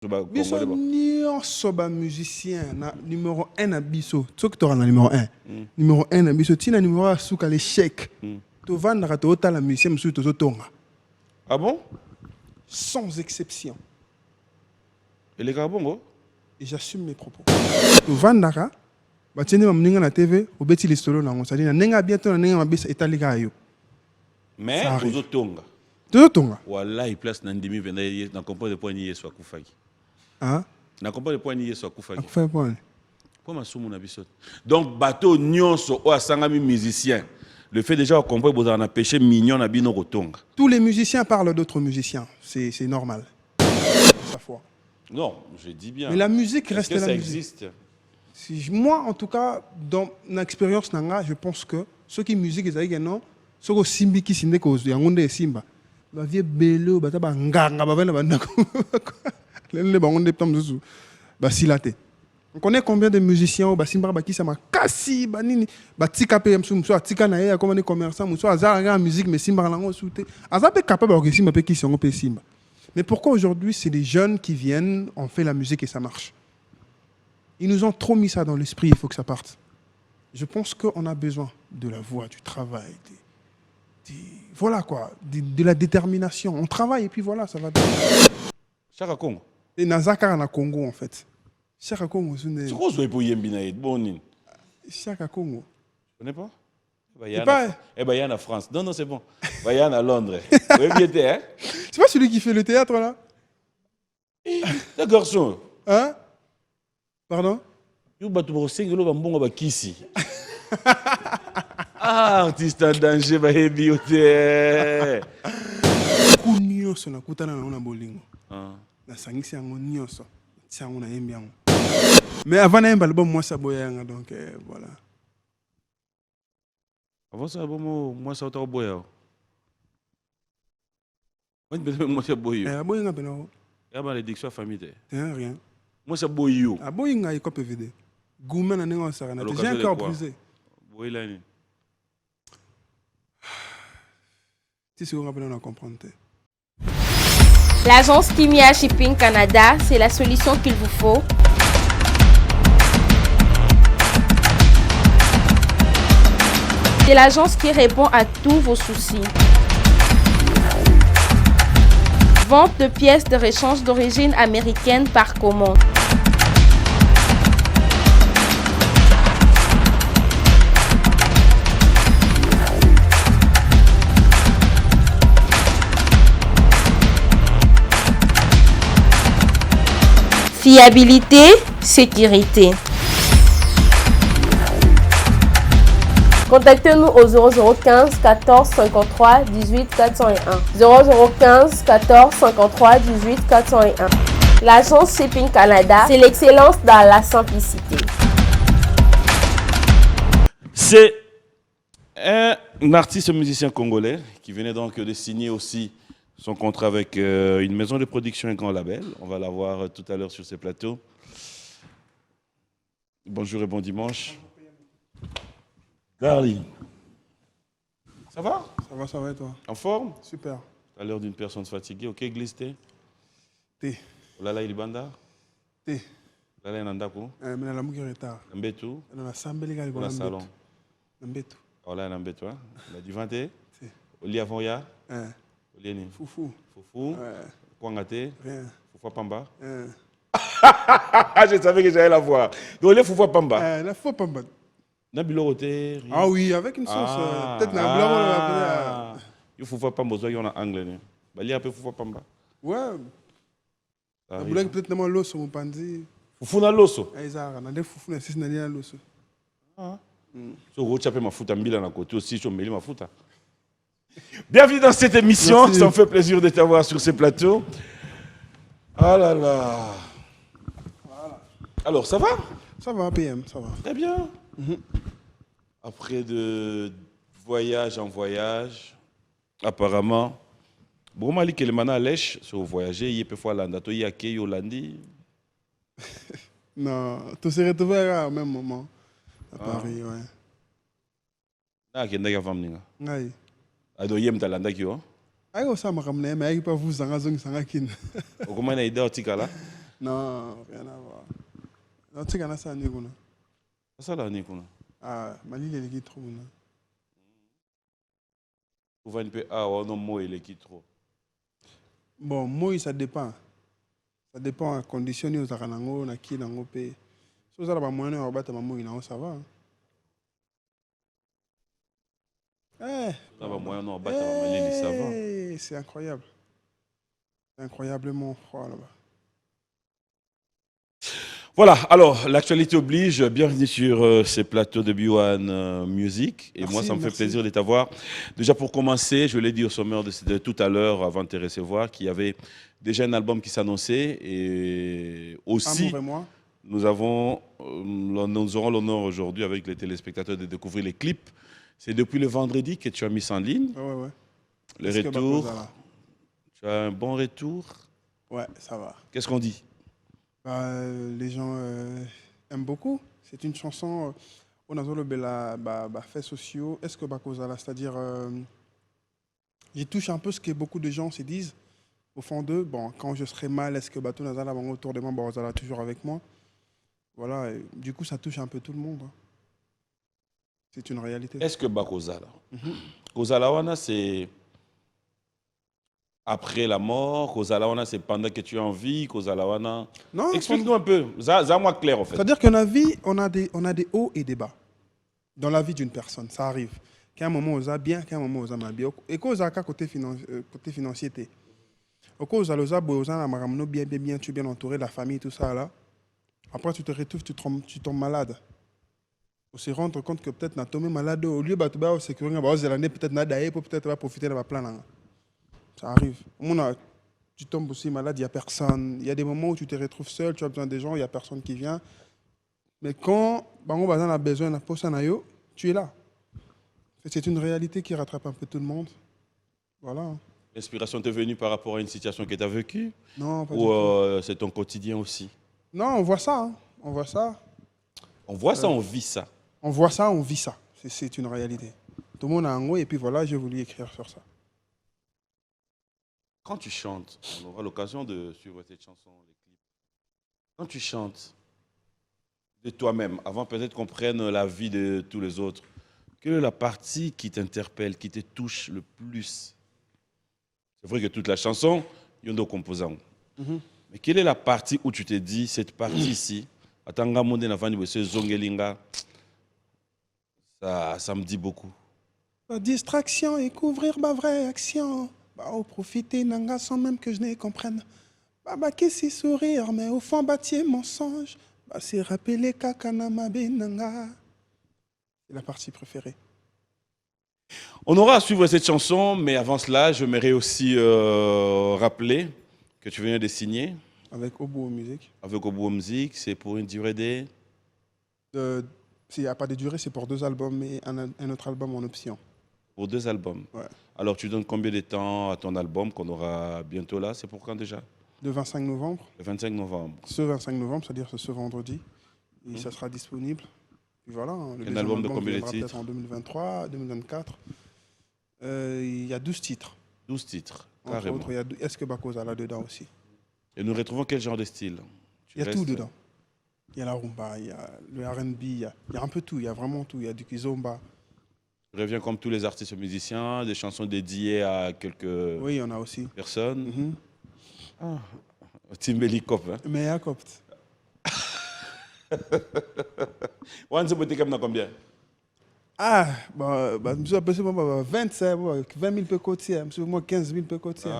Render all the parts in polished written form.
Biso nyonso ba musicien na numéro 1 na biso. Soki to na numéro 1. Numéro 1 na biso tina numéro asuka l'échec. To vandaka to otala musicien musu to tonga. Ah bon? Sans exception. Et les Bongo? Et j'assume mes propos. To vandaka ba tiene ma mninga na TV obeti listolo na ngosali na nenga bientôt na nenga mabisa etalika yo. Mais vous tonga. To tonga. Wallahi place na ndimi venda na comprendre point ni yeso akufaki. Ah? Na comprendre point ni yeso akufaki. Akufaki point. Pour ma sumu na biso. Donc bateau nyonso o asangami musicien. Le fait déjà de comprendre que vous avez un péché mignon na bino kotonga. Tous les musiciens parlent d'autres musiciens, c'est normal. Sa foi. Non, je dis bien. Mais la musique reste la musique. Ça musique. Existe. Moi, en tout cas, dans mon expérience nanga, je pense que ceux qui musique ils aillent non, ceux qui simbi qui sinde cause yangonde simba. Ba vie bello, ba ta ba nganga, ba vena ba ndako. Les bangonde ptam ba silate. On connaît combien de musiciens au Basimba Baki Sama Kassi Banini Batika PM Sumso Atika Nae comme des commerçants Mousso Azar en musique mais Simba Lango Souté Azar est capable de Simba qui sont au Simba. Mais pourquoi aujourd'hui c'est les jeunes qui viennent, on fait la musique et ça marche? Ils nous ont trop mis ça dans l'esprit, il faut que ça parte. Je pense qu'on a besoin de la voix, du travail, voilà quoi, de la détermination. On travaille et puis voilà, ça va. Chaka Congo. Et Nazaka en Congo en fait. Chaka Congo, c'est quoi ce pour Yembinaïd? Bon, Chaka Congo. Tu connais pas? Eh ben, il y en a France. Non, non, c'est bon. Il y en a Londres. Hein? C'est pas celui qui fait le théâtre là? C'est garçon. Hein? Pardon? Ah, artiste en danger, bah, bioté. Kunyo so na kutana na bolingo. Na sangisi yango nyoso. Tiango na yembi yango. Mais avant d'être album, moi ça boyanga donc voilà. Avant ça album, moi ça autant boya. Moi ça boyo. Boyanga beno. Ya ba l'édiction famille. Rien. Moi ça boyo. Boyanga iko PVD. Goumé na nengo ça na. J'ai un cœur brisé. Boylani. Si c'est on va comprendre. L'agence Kimia Shipping Canada, c'est la solution qu'il vous faut. C'est l'agence qui répond à tous vos soucis. Vente de pièces de rechange d'origine américaine par commande. Fiabilité, sécurité. Contactez-nous au 0015 14 53 18 401. 0015 14 53 18 401. L'agence Shipping Canada, c'est l'excellence dans la simplicité. C'est un artiste musicien congolais qui venait donc de signer aussi son contrat avec une maison de production et un grand label. On va la voir tout à l'heure sur ces plateaux. Bonjour et bon dimanche. Darling. Ça va? Ça va et toi? En forme? Super. À l'heure d'une personne fatiguée. Ok, glisse thé? Thé. Olala ilibanda? Thé. Olala nandako? Mais la mouki retard. Nambetu? Dans la sambeli gali dans le salon. Nambetu. Olala nambetu, hein? La du thé? Oli avant ya? Olieni. Foufou. Foufou. Kwangate. Rien. Foufou Pamba. Je savais que j'allais la voir. Donc les Foufou Pamba. La Foufou Pamba. Nabiloté. Ah oui, avec une sauce. Peut-être na il Foufou Pamba, il y en a anglais. Il y a un peu Foufou Pamba. Ouais. La boulette peut-être na l'osso mon pandi. Foufou na l'osso. Ezara na des foufou na six na lia l'osso. So go chapé ma foot mbila na côté aussi je mets ma foot. Bienvenue dans cette émission. Merci. Ça me fait plaisir de t'avoir sur ce plateau. Ah là là. Voilà. Alors, ça va? Ça va, PM, ça va. Très bien. Après de voyage en voyage, apparemment, bon, Mali que le mana lèche sur voyager, il peut faire l'anda, tu y a qui Yolandi? Non, tu serais retrouvé au même moment à Paris, ouais. Ah, qui est d'accord avec moi? Oui. Ado yem talanda ki yo? Ayo sa makamne mais ayo pas vous zanga zongi sanga kin. Okoma na idée otika là? Non, rien à voir. Non, tu sais qu'on a ça à Niguna. Ça là, Nikuna. Ah, Mali, il est trop. Vous voyez un peu, ah, non, moi, il est qui trop. Bon, moi, ça dépend. Ça dépend à condition où ça nango na qui nango pe. Si vous avez un moyen de battre maman, ça va. Eh, Ça va moyen, non, battre Mali, ça va. c'est incroyable. C'est incroyablement froid là-bas. Voilà, alors l'actualité oblige, bienvenue sur ces plateaux de B1 Music. Et Merci, moi, ça me fait merci. plaisir de t'avoir. Déjà pour commencer, je l'ai dit au sommaire de tout à l'heure avant de te recevoir, qu'il y avait déjà un album qui s'annonçait. Et aussi, Amour et moi. nous aurons l'honneur aujourd'hui avec les téléspectateurs de découvrir les clips. C'est depuis le vendredi que tu as mis ça en ligne. Ouais. Le Est-ce que retour, Bakoza, là tu as un bon retour. Ouais, ça va. Qu'est-ce qu'on dit? Bah, les gens aiment beaucoup. C'est une chanson. On a le bela faits sociaux. Est-ce que Bakoza là, c'est-à-dire, j'y touche un peu ce que beaucoup de gens se disent au fond d'eux. Bon, quand je serai mal, est-ce que Bato Nazala va autour de moi, Bakozala toujours avec moi. Voilà. Et du coup, ça touche un peu tout le monde. Hein. C'est une réalité. Est-ce que Bakozala Kozala wana, c'est après la mort, Kozala wana, c'est pendant que tu es en vie, Kozala wana. Non. Explique-nous un peu, ça moi clair en fait. C'est-à-dire qu'en la vie, on a des hauts et des bas dans la vie d'une personne. Ça arrive. Qu'à un moment, on a bien, qu'à un moment, on a mal bien. Et qu'on a côté financier. Au cas où on a bien, tu es bien entouré, la famille, tout ça là. Après, tu te retrouves, tu tombes malade. On se rend compte que peut-être tu tombé malade. Au lieu de sécuriser, peut-être va profiter de la plan. Ça arrive. Tu tombes aussi malade, il n'y a personne. Il y a des moments où tu te retrouves seul, tu as besoin des gens, il n'y a personne qui vient. Mais quand on a besoin d'un poste, tu es là. C'est une réalité qui rattrape un peu tout le monde. Voilà. L'inspiration t'est venue par rapport à une situation que tu as vécue? Non, pas du Ou tout. c'est ton quotidien aussi? Non, on voit ça. Hein. On voit ça. On voit ça, on vit ça. On voit ça, on vit ça. C'est une réalité. Tout le monde a un mot et puis voilà, j'ai voulu écrire sur ça. Quand tu chantes, on aura l'occasion de suivre cette chanson, les clips. Quand tu chantes de toi-même, avant peut-être qu'on prenne la vie de tous les autres, quelle est la partie qui t'interpelle, qui te touche le plus? C'est vrai que toute la chanson, il y a deux composants. Mais quelle est la partie où tu te dis, cette partie-ci, ça me dit beaucoup? La distraction et couvrir ma vraie action. Profiter nanga sans même que je ne comprenne. Qu'est-ce sourire, mais au fond bâtir mensonge. C'est rappeler kakanama benanga. C'est la partie préférée. On aura à suivre cette chanson, mais avant cela, j'aimerais aussi rappeler que tu viens de signer. Avec Obo Music. Avec Obo Music, c'est pour une durée des... S'il n'y a pas de durée, c'est pour 2 albums et un autre album en option. Pour 2 albums. Ouais. Alors tu donnes combien de temps à ton album qu'on aura bientôt là? C'est pour quand déjà? Le 25 novembre. Le 25 novembre. Ce 25 novembre, c'est-à-dire ce vendredi. Et ça sera disponible. Puis voilà. Un album de combien de titres? En 2023, 2024. Il y a 12 titres. 12 titres, Entre carrément. autres, il y a Est-ce que Bakoza là-dedans aussi? Et nous retrouvons quel genre de style? Il y a tout dedans. Il y a la rumba, il y a le R&B, il y a un peu tout, il y a vraiment tout. Il y a du kizomba. Tu reviens comme tous les artistes musiciens, des chansons dédiées à quelques Oui, il y en a aussi. personnes. Team Helicop. Hein? Mais à Copte. Wanze Boté comme combien? Ah, je suis appelé 20 000 peu côtiers, moi 15 000 peu côtiers.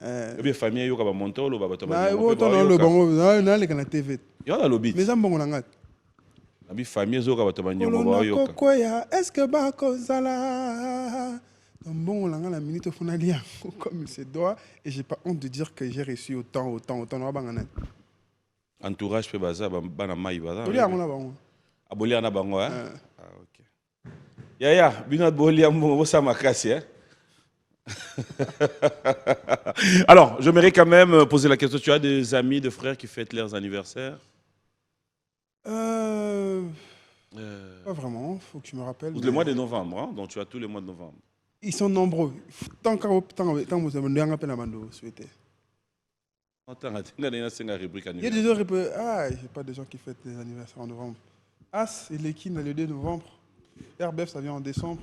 Eh bien, famille, il y a monté ou il y a le bon, il y a TV. Il y a le beat. Mais ça, bon, on a La famille, il y a est-ce que Bakoza là? Bon, on a la minute au final, comme il se doit, et j'ai pas honte de dire que j'ai reçu autant. Entourage pe baza bana mai baza. Bolia on a bango. Abolia na bango hein. Ah OK. Ya bino bolia mo ça makasi hein. Alors, j'aimerais quand même poser la question, tu as des amis, des frères qui fêtent leurs anniversaires? Pas vraiment, faut que tu me rappelles. Le mois de novembre, hein? Donc tu as tous les mois de novembre. Ils sont nombreux. Tant que vous avez un appel à souhaiter. Attends, c'est une rubrique Il y a des gens qui peuvent... Ah, j'ai pas de gens qui fêtent des anniversaires en novembre. As et Lekin le 2 novembre. RBF, ça vient en décembre.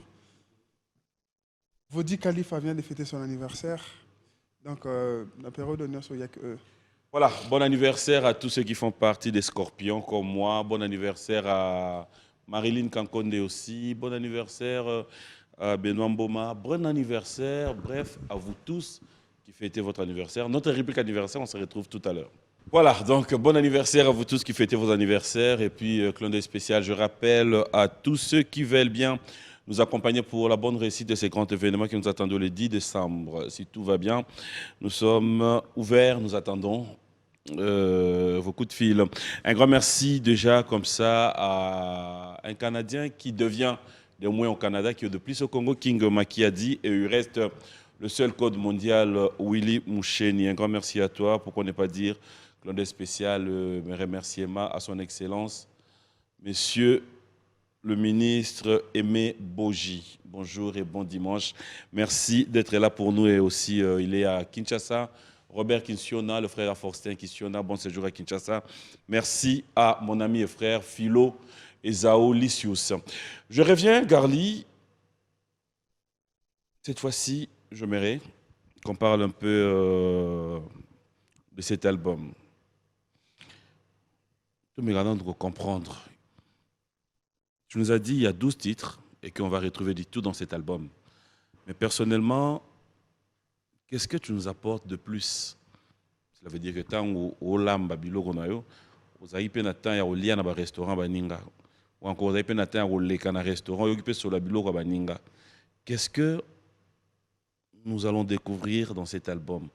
Vodi Khalifa vient de fêter son anniversaire. Donc, la période d'honneur, il n'y a que eux. Voilà, bon anniversaire à tous ceux qui font partie des Scorpions comme moi. Bon anniversaire à Marilyn Kankonde aussi. Bon anniversaire à Benoît Mboma. Bon anniversaire, bref, à vous tous qui fêtez votre anniversaire. Notre rubrique anniversaire, on se retrouve tout à l'heure. Voilà, donc bon anniversaire à vous tous qui fêtez vos anniversaires. Et puis, clin d'œil spécial, je rappelle à tous ceux qui veulent bien nous accompagner pour la bonne réussite de ces grands événements qui nous attendent le 10 décembre. Si tout va bien, nous sommes ouverts, nous attendons vos coups de fil. Un grand merci déjà comme ça à un Canadien qui devient de moins au Canada, qui est de plus au Congo, King Makiadi, et il reste le seul code mondial, Willy Moucheni. Un grand merci à toi, pourquoi ne pas dire, clin d'œil spécial, mes remerciements à son Excellence, Monsieur le ministre Aimé Boji. Bonjour et bon dimanche. Merci d'être là pour nous et aussi il est à Kinshasa. Robert Kinsiona, le frère à Faustin Kinsiona, bon séjour à Kinshasa. Merci à mon ami et frère Philo Ezao Lysius. Je reviens, Garli. Cette fois-ci, j'aimerais qu'on parle un peu de cet album. Tout me garde de comprendre. Tu nous as dit il y a 12 titres et qu'on va retrouver du tout dans cet album. Mais personnellement, qu'est-ce que tu nous apportes de plus? Cela veut dire que tant au lamba biloko na yo, vous avez peine temps ya olia na ba restaurant baninga ou encore vous avez peine temps ya oleka na restaurant yo occupé sur la biloko baninga. Qu'est-ce que nous allons découvrir dans cet album?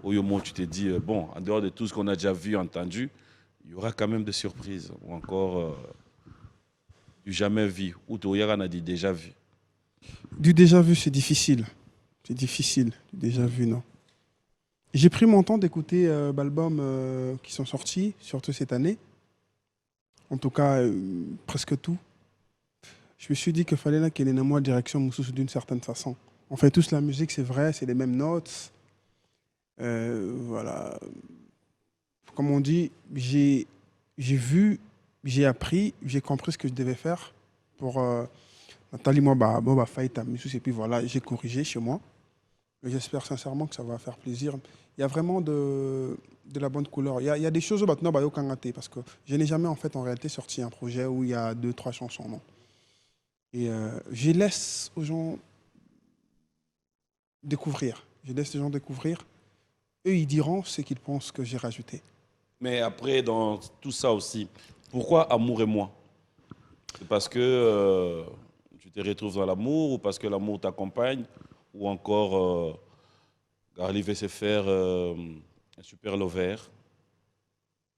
Oyomo, tu t'es dit bon, en dehors de tout ce qu'on a déjà vu, entendu, il y aura quand même des surprises ou encore du jamais vu ou Toyara n'a dit déjà vu. Du déjà vu, c'est difficile. C'est difficile, du déjà vu, non. J'ai pris mon temps d'écouter l'album qui sont sortis, surtout cette année. En tout cas, presque tout. Je me suis dit qu'il fallait qu'il y ait une moi direction Moussous d'une certaine façon. On fait tous la musique, c'est vrai, c'est les mêmes notes. Voilà. Comme on dit, j'ai vu, j'ai appris, j'ai compris ce que je devais faire pour Nathalie, moi, fight à Moussous, et puis voilà, j'ai corrigé chez moi. J'espère sincèrement que ça va faire plaisir. Il y a vraiment de la bonne couleur. Il y a des choses maintenant parce que je n'ai jamais en réalité sorti un projet où il y a 2-3 chansons. Non. Et je laisse aux gens découvrir. Je laisse les gens découvrir. Eux, ils diront ce qu'ils pensent que j'ai rajouté. Mais après, dans tout ça aussi, pourquoi Amour et moi? C'est parce que tu te retrouves dans l'amour ou parce que l'amour t'accompagne? Ou encore, Garli veut se faire un super lover.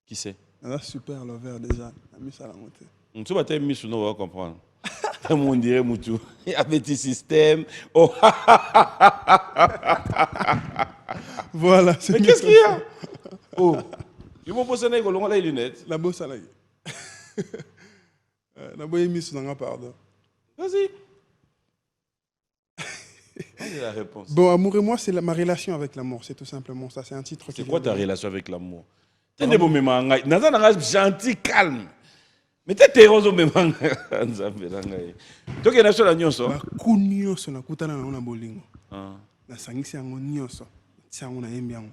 Qui c'est? Un super lover déjà. On a mis ça à la montée. Tu vas t'aimer, on va comprendre. Tout le monde dirait Moutou. Il y a un petit système. Oh. Voilà. Mais qu'est-ce qu'il y a? Oh. Ils m'ont posé les lunettes. La bosse à la gueule. La bosse est mise dans un pardon. Vas-y. C'est la réponse. Bon, Amour et moi, c'est ma relation avec l'amour, c'est tout simplement ça. C'est un titre. C'est quoi ta relation avec l'amour? Tu es un gentil, calme. Mais tu es heureux même. Tu es sur la nyonso. Kunyoso na kutana na ona bolingo. Na sangisi yango nyonso. Tiango na yembi yango.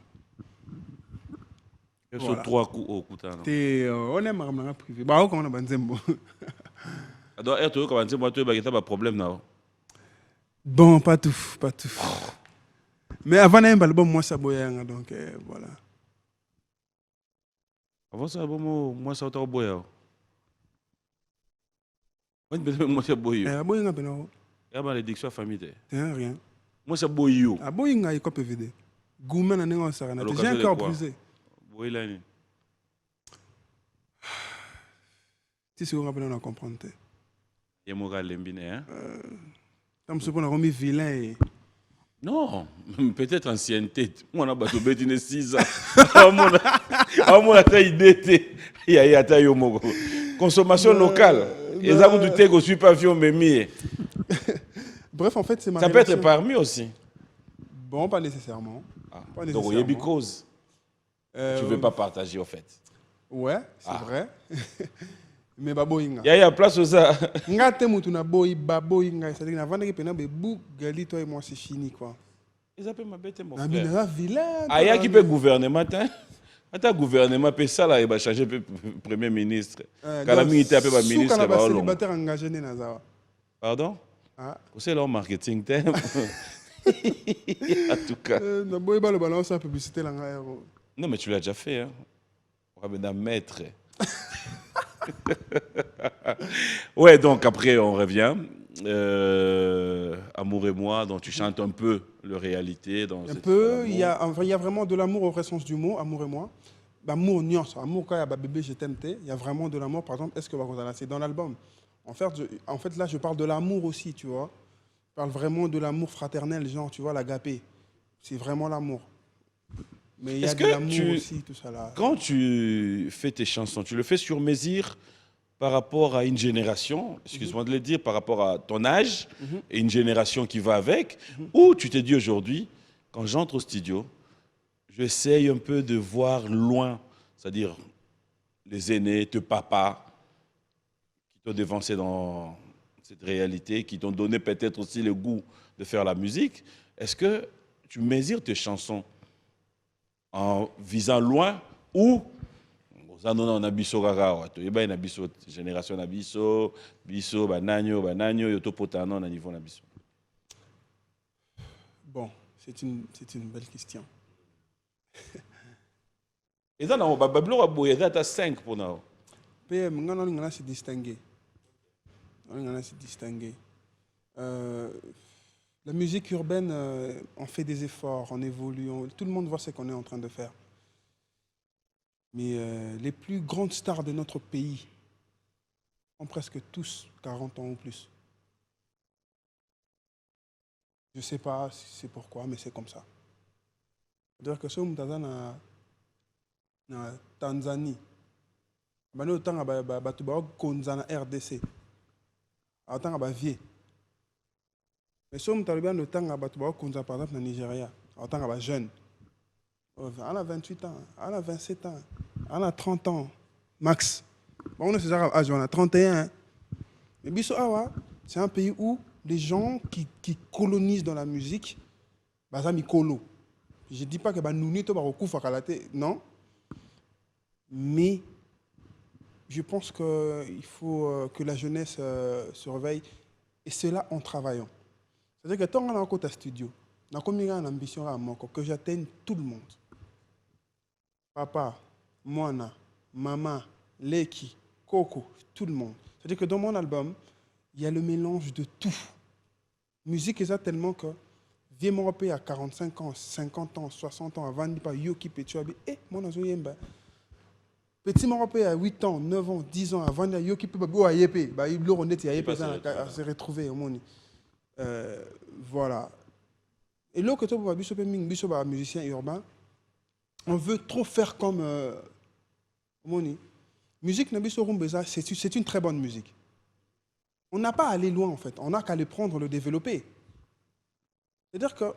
Sur 3 coups au kutana. Te on est marmanga privé. Ba o kona banzembo. Alors être comme banzembo tu ba pas problème na. Bon, pas tout, pas tout. Mais avant un album, moi, ça boyanga, donc voilà. Avant ça, moi, ça t'a boyé. Moi, ça boyé. Boyanga, ben, il y a une malédiction famille. Rien. Moi, ça boyé. Boyanga, il copie vidéo. Goumena n'a pas ça. J'ai un cœur brisé. Oui, là. Tu sais, on va comprendre. Il y a mon gars, l'embine, Comme ce qu'on a remis vilain. Non, peut-être ancienneté. Moi, on a battu 6 ans. On a taille d'été. Il y a taille au Mogo. Consommation locale. Et ça, vous doutez que je suis pas vieux, mais bref, en fait, c'est ma ça relation. peut être parmi aussi. Bon, pas nécessairement. Pas nécessairement. Donc, il y a cause. Tu ne veux pas partager, en fait. Ouais, c'est vrai. Mais baboyinga. Il y a place aux ça. Nga te mutu na boy baboyinga, c'est-à-dire que na vendre pena be bou gali toi et moi c'est fini quoi. Ils appellent ma bête mon Na frère. bina vilain. Ah, il y a qui peut gouvernement, hein? Attends, gouvernement peut ça là, il va changer premier ministre. Quand la militaire peut pas ministre, il va va long. célibataire engagé né nazawa. Pardon? Ah. C'est leur marketing thème. En tout cas. Na boy ba le balance la publicité là nga. Non, mais tu l'as déjà fait, hein? On va maître. Ouais, donc après on revient. Amour et moi, donc tu chantes un peu le réalité. Dans un peu, il y a vraiment de l'amour au vrai sens du mot, amour et moi. Amour, nuance, amour quand il y a bébé, je t'aime, il y a vraiment de l'amour. Par exemple, est-ce que c'est dans l'album? En fait, là, je parle de l'amour aussi, tu vois. Je parle vraiment de l'amour fraternel, genre, tu vois, l'agapé. C'est vraiment l'amour. Mais il y a de l'amour aussi, tout ça là. Quand tu fais tes chansons, tu le fais sur mesure par rapport à une génération, excuse-moi de le dire, par rapport à ton âge et une génération qui va avec, ou tu te dis aujourd'hui, quand j'entre au studio, j'essaye un peu de voir loin, c'est-à-dire les aînés, tes papas, qui t'ont dévancé dans cette réalité, qui t'ont donné peut-être aussi le goût de faire la musique. Est-ce que tu mesures tes chansons en visant loin ou on a biso kaka to yeba na biso génération na biso bananyo yoto potano na niveau na biso? Bon, c'est une belle question. Et ça na bablo ka boye data 5 pour now. PM ngana se distinguer. On se distinguer. La musique urbaine, on fait des efforts, on évolue, tout le monde voit ce qu'on est en train de faire. Mais les plus grandes stars de notre pays ont presque tous 40 ans ou plus. Je ne sais pas si c'est pourquoi, mais c'est comme ça. C'est-à-dire que si on est en Tanzanie, on est en RDC, on est en vieux. Mais si on est en par exemple, en Nigeria, on est en jeune. On a 28 ans, on a 27 ans, on a 30 ans, max. Bon, on a 31. Mais Bisso Awa, c'est un pays où les gens qui colonisent dans la musique, je ne dis pas que non. Mais je pense qu'il faut que la jeunesse se réveille. Et cela en travaillant. C'est-à-dire que tant qu'on est en côté studio, on a une ambition à moi que j'atteigne tout le monde. Papa, Moana, Maman, Leki, Coco, tout le monde. C'est-à-dire que dans mon album, il y a le mélange de tout. Musique est ça tellement que vieux mon repère à 45 ans, 50 ans, 60 ans, avant de pas Yoki Petuabi, mon azoyemba. Petit mon repère à 8 ans, 9 ans, 10 ans, avant de Yoki Petuabi, à Yépé, il s'est retrouvé au monde. Voilà. Et là, que tu as musicien urbain, on veut trop faire comme Moni. Musique c'est une très bonne musique. On n'a pas à aller loin en fait. On n'a qu'à le prendre, le développer. C'est-à-dire que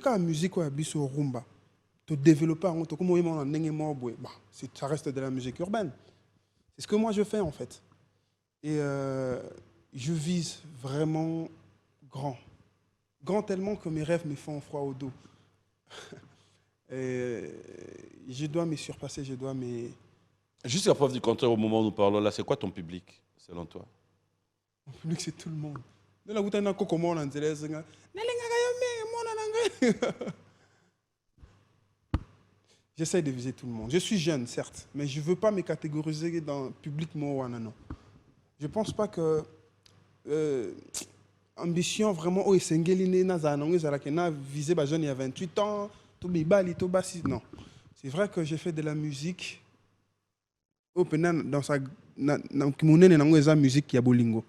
la musique biso rumba, te développer ça reste de la musique urbaine. C'est ce que moi je fais en fait. Et je vise vraiment grand. Grand tellement que mes rêves me font froid au dos. Et je dois me surpasser, je dois me... Juste la preuve du contraire, au moment où nous parlons là, c'est quoi ton public, selon toi? Mon public, c'est tout le monde. J'essaie de viser tout le monde. Je suis jeune, certes, mais je ne veux pas me catégoriser dans le public Moana, non. Je ne pense pas que... ambition vraiment, oh, c'est visé les jeunes il y a 28 ans, non. C'est vrai que j'ai fait de la musique dans sa musique qui a bolingo.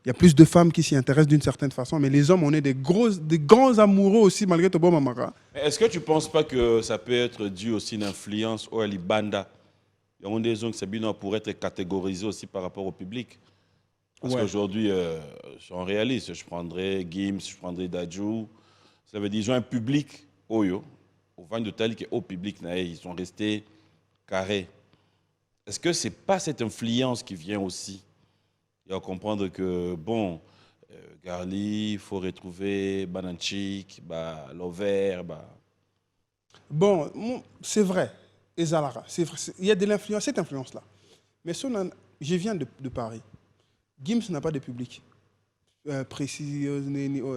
Il y a plus de femmes qui s'y intéressent d'une certaine façon, mais les hommes, on est des grands amoureux aussi, malgré tout bon mamara. Est-ce que tu ne penses pas que ça peut être dû aussi à une influence ou à l'Ibanda? Il y a des gens qui pourraient être catégorisés aussi par rapport au public. Parce qu'aujourd'hui, je suis en réaliste, je prendrais Gims, je prendrais Dadju. Ça veut dire qu'ils ont un public, au vent de Tali, au public, ils sont restés carrés. Est-ce que ce n'est pas cette influence qui vient aussi? Il faut comprendre que, bon, Garli, il faut retrouver Bananchik, Lover. Bon, c'est vrai. Et Zalara, c'est vrai. Il y a de l'influence, cette influence-là. Mais je viens de Paris. Gims n'a pas de public. Précis,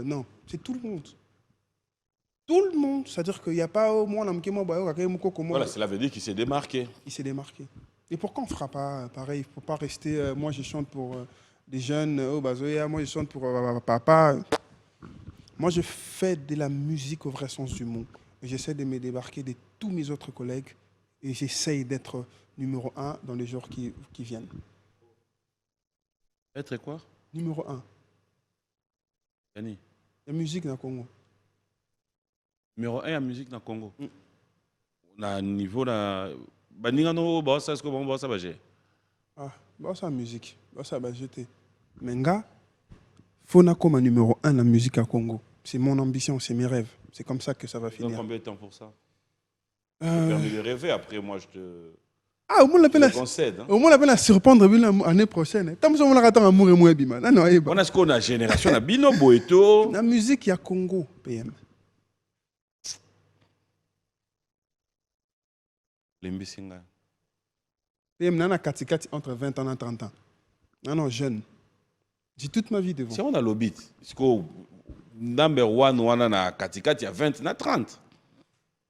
non, c'est tout le monde. Tout le monde. C'est-à-dire qu'il n'y a pas au moins Voilà, cela veut dire qu'il s'est démarqué. Il s'est démarqué. Et pourquoi on ne fera pas pareil? Il ne faut pas rester. Moi, je chante pour des jeunes. Moi, je chante pour papa. Moi, je fais de la musique au vrai sens du mot. J'essaie de me débarquer de tous mes autres collègues. Et j'essaie d'être numéro 1 dans les jours qui viennent. Être quoi? Numéro 1. Yanni. La musique dans le Congo. Numéro 1 la musique dans le Congo. Na niveau na baningano bossa est-ce que bon bossa bagé. Ah, bossa musique, bossa bagété. Menga fona comme numéro 1 la musique à Congo. C'est mon ambition, c'est mes rêves. C'est comme ça que ça va finir. Combien de temps pour ça? Je te permets de rêver, après moi je te... Ah, au moins la peine concède. Au moins la peine à surprendre l'année prochaine. Tant que on a attend amour et moi bima. Non, on a ce qu'on a génération na bino boeto. La musique ya Congo PM. Lembisinga. PM nana katikati entre 20 ans et 30 ans. Non, jeune. J'ai toute ma vie devant. Si on a l'obit, parce que number 1 wana na katikati ya 20 na 30.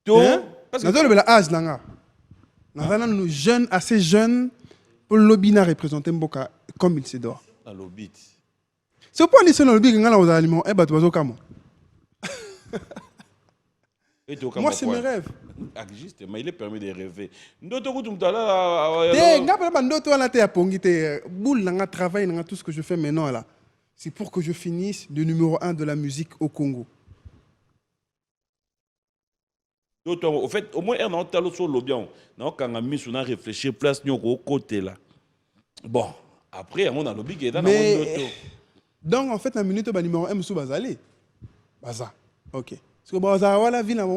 Donc parce que nous avons l'âge là. Nous avons jeunes, assez jeunes pour l'obina représenter Mboka comme il se doit. Dans l'obit. C'est pourquoi on dit que l'obit que nous avons aliments et bah tu vas au camo. Moi c'est mes rêves. Justement, il est permis de rêver. Ndoto tout ce que je fais maintenant là. C'est pour que je finisse le numéro 1 de la musique au Congo. Au fait, au moins, on a un sur le bien. On a mis sur réfléchir place au côté là. Bon, après, on a lobby qui est dans le donc, en fait, la minute le numéro 1 sous Bazali. Baza. Ok. Parce que Baza, voilà, vie n'a pas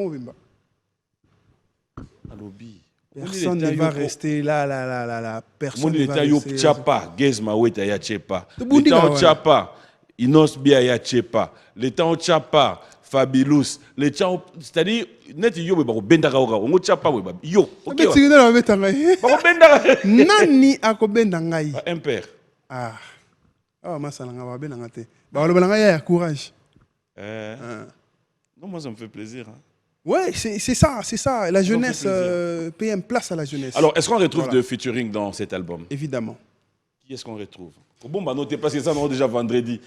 lobby. Personne ne va rester là. Personne ne va rester. Chapa, Gezma, Weta, ya Chepa. L'État Chapa, Inos Bia, ya Chepa. L'État Chapa, Fabilus. L'État, c'est-à-dire, net yo, bendaka on Chapa, yo. Ok. Nani akobenda ngai. Impair. Ah. Ah, masalanga va benanga te. Ba lobalanga ya courage. Non, moi ça me fait plaisir. Hein. Ouais, c'est ça. La jeunesse, PM, place à la jeunesse. Alors, est-ce qu'on retrouve de featuring dans cet album? Évidemment. Qui est-ce qu'on retrouve? Bon, bah, notez parce que ça, on aura déjà vendredi.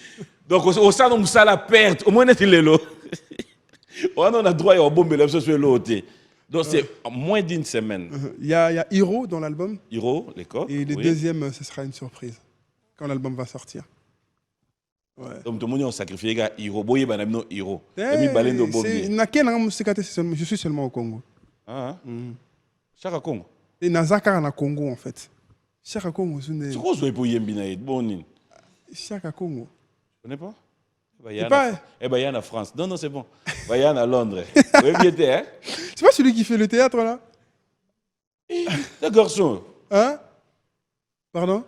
Donc, au sein de ça, la perte, au moins, on est là. On a droit à un bon bel sur l'autre. Donc, c'est moins d'une semaine. Il y a Hiro dans l'album. Hiro, l'école. Et le deuxième, ce sera une surprise. Quand l'album va sortir. Ouais. Donc, tout le monde a sacrifié Hiro. Boye, banamino Hiro. Je suis seulement au Congo. Ah, Chaka Congo. Et Nazaka na Congo, en fait. Chaka Congo, c'est quoi ce que vous bon. Chaka Congo. Tu connais pas? Il y a en France. Non, c'est bon. Il y a à Londres. C'est pas celui qui fait le théâtre, là? Le garçon. Hein? Pardon?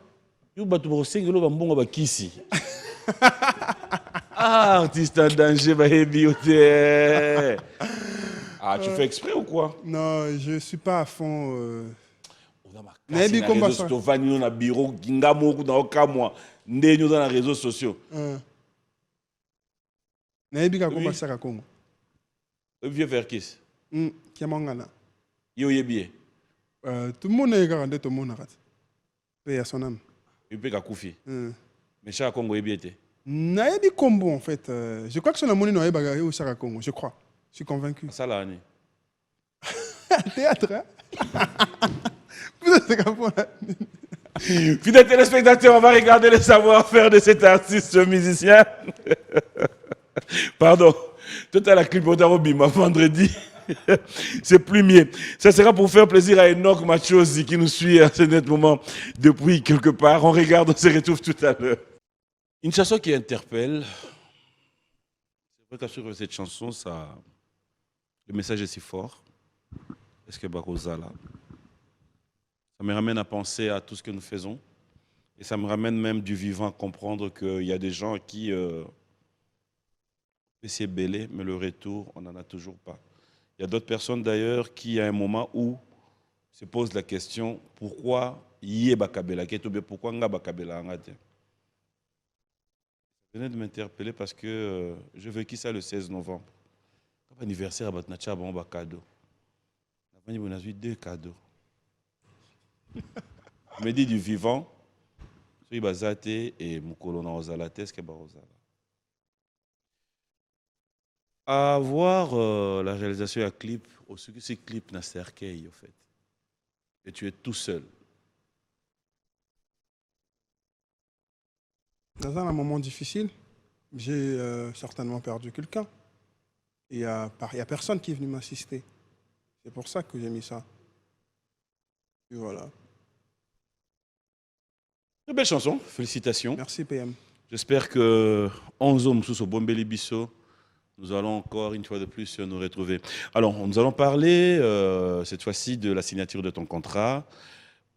Ah, artiste en danger, ah, tu fais exprès ou quoi? Non, je suis pas à fond. On a na bureau, Gingamo, dans aucun mois. Nous dans les réseaux sociaux. Naïbika combat ça à Congo. Vieux Verkis. Kiamangana. Yo yebié. Tout le monde est garanti, tout le monde a paix à son âme. Il peut Koufi. Mais Chaka Congo yebié. Naïbi Combo en fait. Je crois que c'est la monnaie noyée bagaille au Chaka Congo. Je crois. Je suis convaincu. Ça là, année. Théâtre, hein? Fidèles téléspectateurs, on va regarder le savoir-faire de cet artiste musicien. Pardon. Tout à la clip au Bima vendredi. C'est plus mieux. Ça sera pour faire plaisir à Enoch Machosi qui nous suit à ce net moment depuis quelque part. On regarde, on se retrouve tout à l'heure. Une chanson qui interpelle. C'est vrai qu'à sur cette chanson, le message est si fort. est-ce que Barosa là? Ça me ramène à penser à tout ce que nous faisons. Et ça me ramène même du vivant à comprendre qu'il y a des gens qui essaient de bêler, mais le retour, on n'en a toujours pas. Il y a d'autres personnes d'ailleurs qui, à un moment où, se posent la question pourquoi yé bakabela, pourquoi nga bakabela angate. Je venais de m'interpeller parce que je vécu ça le 16 novembre. Comme anniversaire, je vais un cadeau. Je vais eu 2 cadeaux. Je me dis du vivant, je suis et mon colonel Ozala, qu'est-ce que Barozala. Avoir la réalisation d'un clip, aussi que ce clip n'a cercueil, en fait. Et tu es tout seul. Dans un moment difficile, j'ai certainement perdu quelqu'un. Il n'y a personne qui est venu m'assister. C'est pour ça que j'ai mis ça. Et voilà. Très belle chanson, félicitations. Merci PM. J'espère que 11 hommes sous ce Bombeli Bisso, nous allons encore une fois de plus nous retrouver. Alors, nous allons parler cette fois-ci de la signature de ton contrat,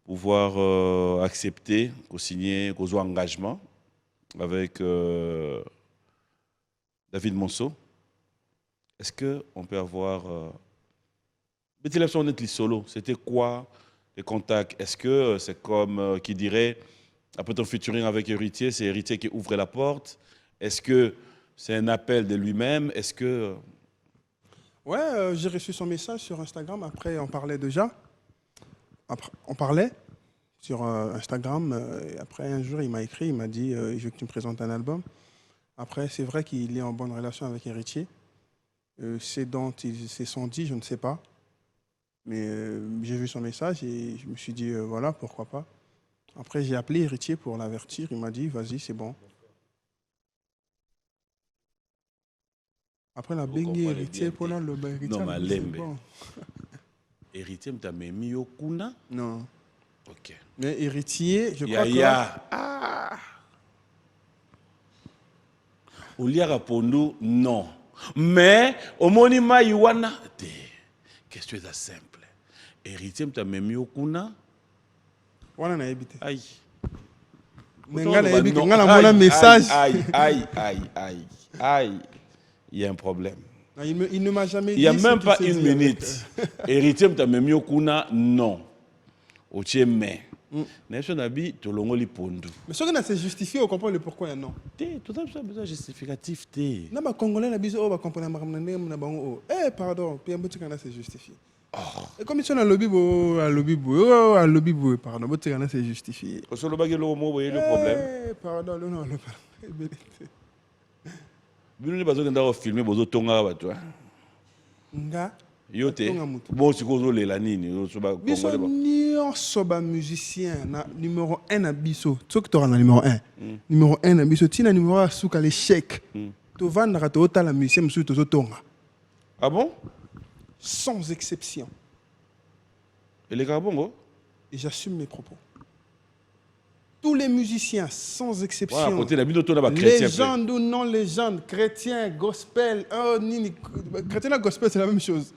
pouvoir accepter, co-signer, co engagement avec David Monceau. Est-ce qu'on peut avoir... Betty Lepson, on est solo. C'était quoi les contacts? Est-ce que c'est comme qui dirait, après ton featuring avec Héritier, c'est Héritier qui ouvre la porte? Est-ce que c'est un appel de lui-même? Est-ce que... Ouais, j'ai reçu son message sur Instagram. Après, on parlait déjà. Après, on parlait sur Instagram. Et après, un jour, il m'a écrit, il m'a dit je veux que tu me présentes un album. Après, c'est vrai qu'il est en bonne relation avec Héritier. C'est dont ils se sont dit, je ne sais pas. Mais j'ai vu son message et je me suis dit, voilà, pourquoi pas. Après, j'ai appelé Héritier pour l'avertir. Il m'a dit, vas-y, c'est bon. Après, la bengue Héritier, pour la loba Héritier. Non, mais Lembe. Héritier, tu as mis au Kuna? Non. Ok. Mais Héritier, je crois que... Ah! Ouliara Pondo, non. Mais, au monima Iwana, question est simple. Héritier, tu as mis au Kuna? Voilà, n'a évité. Aïe. Mais on a un message. Aïe. Il y a un problème. Non, il ne m'a jamais dit. Il n'y a même pas une minute. Héritier, tu as mis au Kuna? Non. Au mais. Nation Abi, tu l'as mis Pondo. Mais ce qu'on a c'est justifié, on comprend le pourquoi et non. Tout ça, c'est besoin justificatif. Non, mais Congolais, on va comprendre. Eh, pardon, puis un petit canard, c'est justifié. Et comme ils sont à lobby, pardon, petit canard, c'est justifié. Parce que le bagage, le problème. Pardon, non, Vous pas besoin de filmer, vous avez tonga, Nga. Yote. Bon, si vous avez la nini, soba musicien numéro 1 à Bisso. Tu sais que numéro 1. Numéro 1 à Bisso. Tu as numéro 1 à l'échec. Tu vas dans la musicien, monsieur, tu tonga. Ah bon? Sans exception. Et les gars, bon, et j'assume mes propos. Tous les musiciens, sans exception, légendes ou non légendes, chrétiens, gospel, chrétien et gospel, c'est la même chose.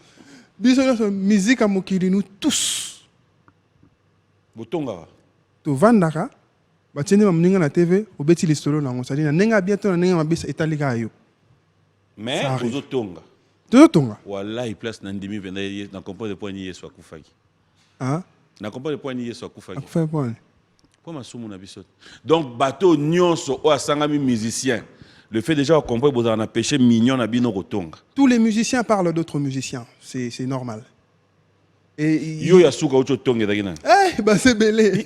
Musique à Mokili, nous tous. Botonga. Tu vandaka, batini mamninga na TV, obeti listolo na ngosali na nenga bientôt na nenga mabisa etaliga yo. Mais botonga. Totonga. Wallahi place na ndimi venda na comprendre le point ni Yesu akufaki. Hein? Na comprendre le point ni Yesu akufaki. Akufaki point. Donc, bateau nyonso o asangami musicien. Le fait déjà de comprendre que vous avez un péché mignon na bino rotonga. Tous les musiciens parlent d'autres musiciens, c'est normal. Et yo yasuka ocho tonga dagina. Eh bah c'est belé.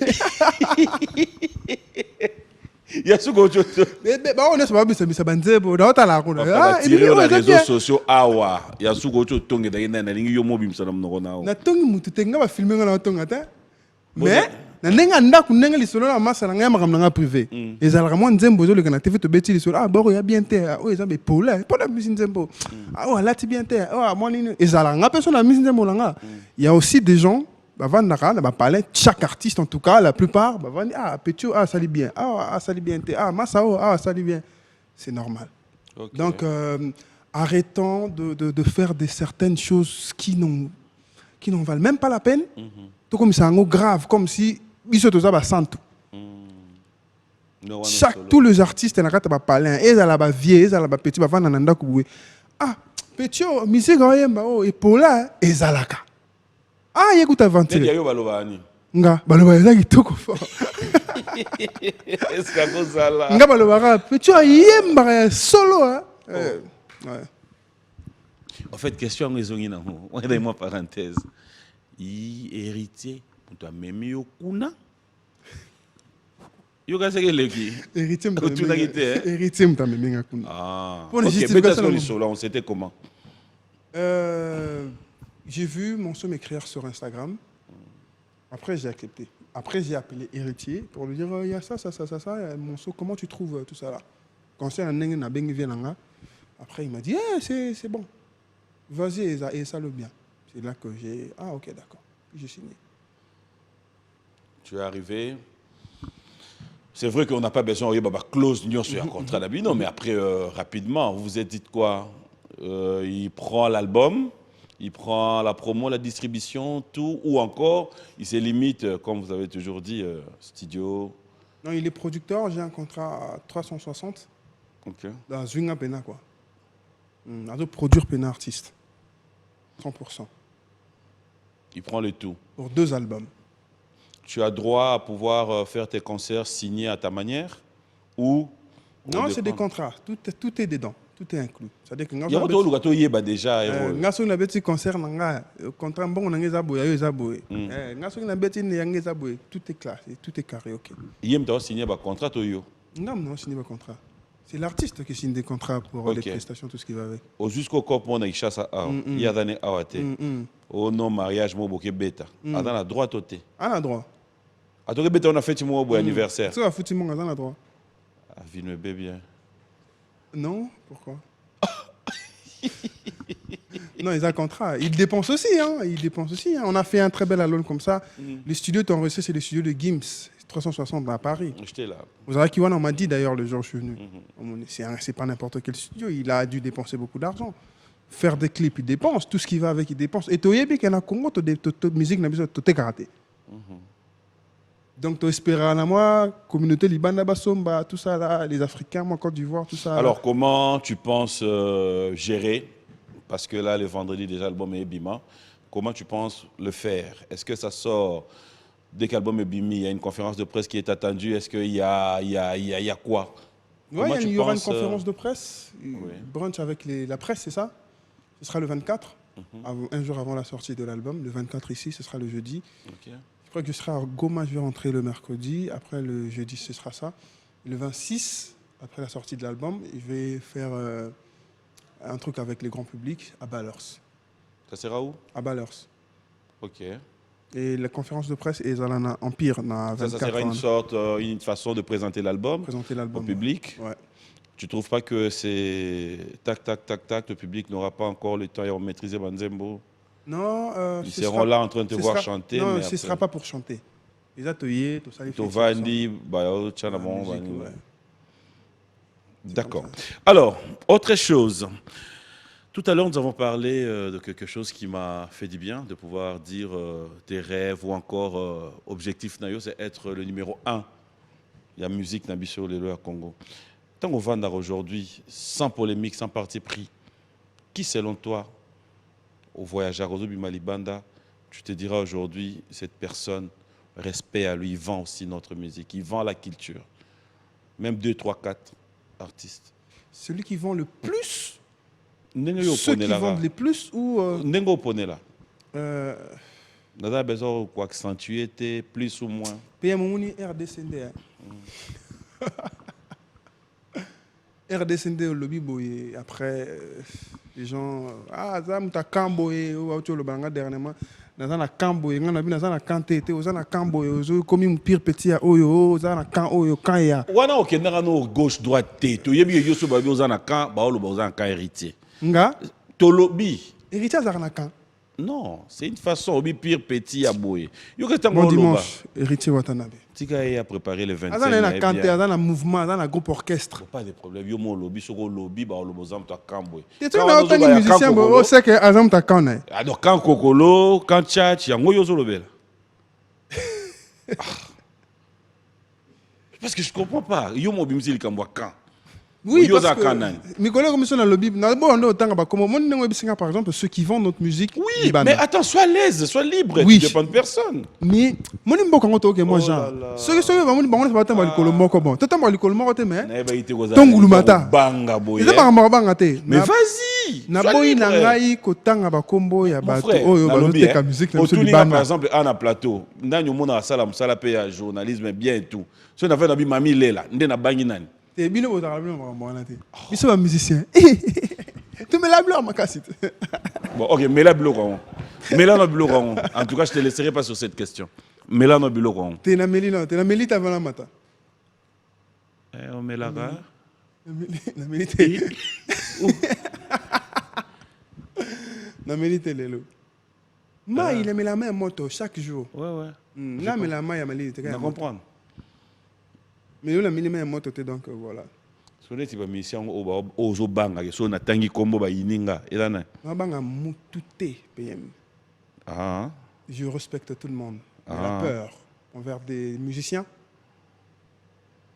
Yasuka ocho. Bah on est sur bisa banzebo na otala kuna. Ah, et les réseaux sociaux awa. Yasuka ocho tonga dagina na lingi yo mobimsa na mnoko nao. Na tongi mutu tenga ba filmer na tonga ta. Mais na nenga ndako nenga lisolo na masa na ngama kamna privé ezalaka mo nzembo zo le kana TV to beti lisolo ah boro ya bien terre oh eza be pola pola misi nzembo ah oh lati bien terre oh mo nini ezalaka nga personne na misi nzembo langa. Il y a aussi des gens ba vandaka ba parler chaque artiste en tout cas la plupart ba vandi ah Petio ah ça lit bien ah ça lit bien terre ah massa oh ah ça lit bien, c'est normal. Okay. Donc arrêtons de faire certaines choses qui qui n'en valent même pas la peine. Tout comme ça, grave, comme si ils se faisaient santo. Tous les artistes, ils ont parlé. Ils ont la vieille, ils ont la petite, ils ont ah, petit, musique, et pour là, ils ont la ah, il y a tout inventé. Nga, baloba ezaki toko fort. Est-ce que vous ça là? Nga baloba petit yemba solo hein. Ouais. En fait, question raison ina ho. On est moi parenthèse. Héritier pour toi même yo kuna. Yo ka seke leki. Héritier mta même kuna. Ah. Pour les justifications on c'était comment? J'ai vu mon son m'écrire sur Instagram. Après, j'ai accepté. Après, j'ai appelé héritier pour lui dire il y a ça, mon son, comment tu trouves tout ça là? Quand c'est un après, il m'a dit c'est bon. Vas-y, et ça le bien. C'est là que j'ai. Ah, ok, d'accord. J'ai signé. Tu es arrivé. C'est vrai qu'on n'a pas besoin de close union sur un contrat d'habit, non, mais après, rapidement, vous vous êtes dit quoi? Il prend l'album. Il prend la promo, la distribution, tout, ou encore, il se limite, comme vous avez toujours dit, studio. Non, il est producteur, j'ai un contrat à 360. Ok. Dans Zwinga Pena, quoi. On doit produire Pena artiste. 100%. Il prend le tout. Pour 2 albums. Tu as droit à pouvoir faire tes concerts signés à ta manière, ou... Non, c'est des contrats. Tout est dedans. Tout est inclus. C'est-à-dire que il y a d'autres gens qui ont déjà. Ngaso na beti concert nanga contrat bon na ngeza boya yo zaboye. Ngaso na beti na ngeza boye. Tout est clair, tout est carré, OK. Yem doit signer un contrat yo. Non, signer un contrat. C'est l'artiste qui signe des contrats pour les prestations, tout ce qui va avec. Au jusqu'au corps on a chasse à il y a des awate. Au non mariage mo boké beta. À dans la droite côté. À la droite. À toi beta on a fait mon anniversaire. Ça va foutre mon dans la droite. Ah vie me bien. Non, pourquoi? Non, ils ont un contrat. Ils dépensent aussi. On a fait un très bel album comme ça. Les studios t'ont reçu, c'est les studios de Gims, 360 à Paris. J'étais là. Vous avez Kiwan, on m'a dit d'ailleurs le jour où je suis venu. C'est pas n'importe quel studio. Il a dû dépenser beaucoup d'argent. Faire des clips, il dépense. Tout ce qui va avec, il dépense. Et tu sais qu'il y a Congo, tu as musique, tu as karaté. Donc, tu espères à moi, communauté Libana Basomba, tout ça là, les Africains, moi, Côte d'Ivoire, tout ça. Alors, comment tu penses gérer? Parce que là, le vendredi, déjà, l'album est bima. Comment tu penses le faire? Est-ce que ça sort dès que l'album est bimi? Il y a une conférence de presse qui est attendue. Est-ce qu'il y a quoi? Oui, il y aura une conférence de presse, brunch avec la presse, c'est ça? Ce sera le 24, un jour avant la sortie de l'album. Le 24 ici, ce sera le jeudi. Je crois que je serai à Goma, je vais rentrer le mercredi. Après, le jeudi, ce sera ça. Le 26, après la sortie de l'album, je vais faire un truc avec les grands publics à Ballers. Ça sera où? À Ballers. Ok. Et la conférence de presse est à Empire. Ça sera une sorte, une façon de présenter l'album au public. Ouais. Tu ne trouves pas que c'est tac, le public n'aura pas encore le temps et on maîtriser Banzembo? Non, ils seront là en train de te voir chanter. Non, ce ne sera pas pour chanter. Les ateliers, tout ça. D'accord. Alors, autre chose. Tout à l'heure, nous avons parlé de quelque chose qui m'a fait du bien, de pouvoir dire tes rêves ou encore objectif, c'est être le numéro 1 de la musique Nabiso Lelo à Congo. Tant qu'on va aujourd'hui, sans polémique, sans parti pris, qui selon toi, au voyageur Ozobi Malibanda, tu te diras aujourd'hui, cette personne, respect à lui, il vend aussi notre musique, il vend la culture. Même 2, 3, 4 artistes. Celui qui vend le plus, ceux qui vendent le plus ou... Nengo Ponela. Nous avons besoin de quoi accentuer, plus ou moins. PMOuni RDCND. RDCND au lobby boy. Après, les gens... Ah, ça m'a camboyé ou autre le banga dernièrement. Dans un camboyé, on a vu dans un canté, dans un camboyé, comme une pire petit à oyo, dans un camp oyo, quand il y a. Wana ok, n'arano gauche droite té. Tu yebi yoso babi aux un camp, baolo baos un camp héritier. Nga. Tolobi. Héritier dans un camp. Non, c'est une façon, obi pire petit à boyer. Yo que Bon dimanche, Héritier Watanabe. Tika a préparé le 25. Azana na canté, azana mouvement, azana groupe orchestre. Pas de problème. Yo mon lobby, soko lobby, ba lobozam to kamboy. Tu sais na autant de musiciens, on sait que azam ta kana. Ah donc quand kokolo, quand tchatch, yango yo zo lobel. Parce que je comprends pas. Yo mon bimzi le kamboy quand. Oui, Yo parce za que kanan. mes collègues comme ça dans le lobby, na bon on est autant ba comment mon bisinga par exemple ceux qui vendent notre musique. Oui, mais attends, sois à l'aise, sois libre, Oui. tu dépends de personne. Mais mon nimbo quand on moi Oh genre. là là. Ceux ba mon ba on pas tant ba likolo moko bon. Tata ba likolo moko te mais. Na ba ite ko za. Tongulumata. Banga boye. Eza ba banga te. Mais vas-y. Na sois boy libre. na ngai ko tanga ba kombo ya Mon ba frère, oyo na ba lobby, teka musique na au biso Tuninga, par libanda. exemple, à un plateau, ndani omona sala musala pe ya journalisme bien et tout. So na fait na bi mami lela, ndé na bangi nani. Te bino botala bino makambo wana te. Biso ba musicien. Tu me la bleur makasi. Bon, ok, mais là, bloquons. Mais là, bloquons. En tout cas, je te laisserai pas sur cette question. Mais là, bloquons. Te na meli ta vana mata. On met là, Na meli te. Na meli te lelo. Ma il met la main moto chaque jour. Ouais, ouais. Na mais la main ya meli te. On comprendre. Mais il a mis la main moto te donc voilà. So tu vas mission au zo banga, so na tangi kombo ba yininga. Et là, Na banga mutute PM. ah, Je respecte tout le monde. Mais Ah. la peur envers des musiciens.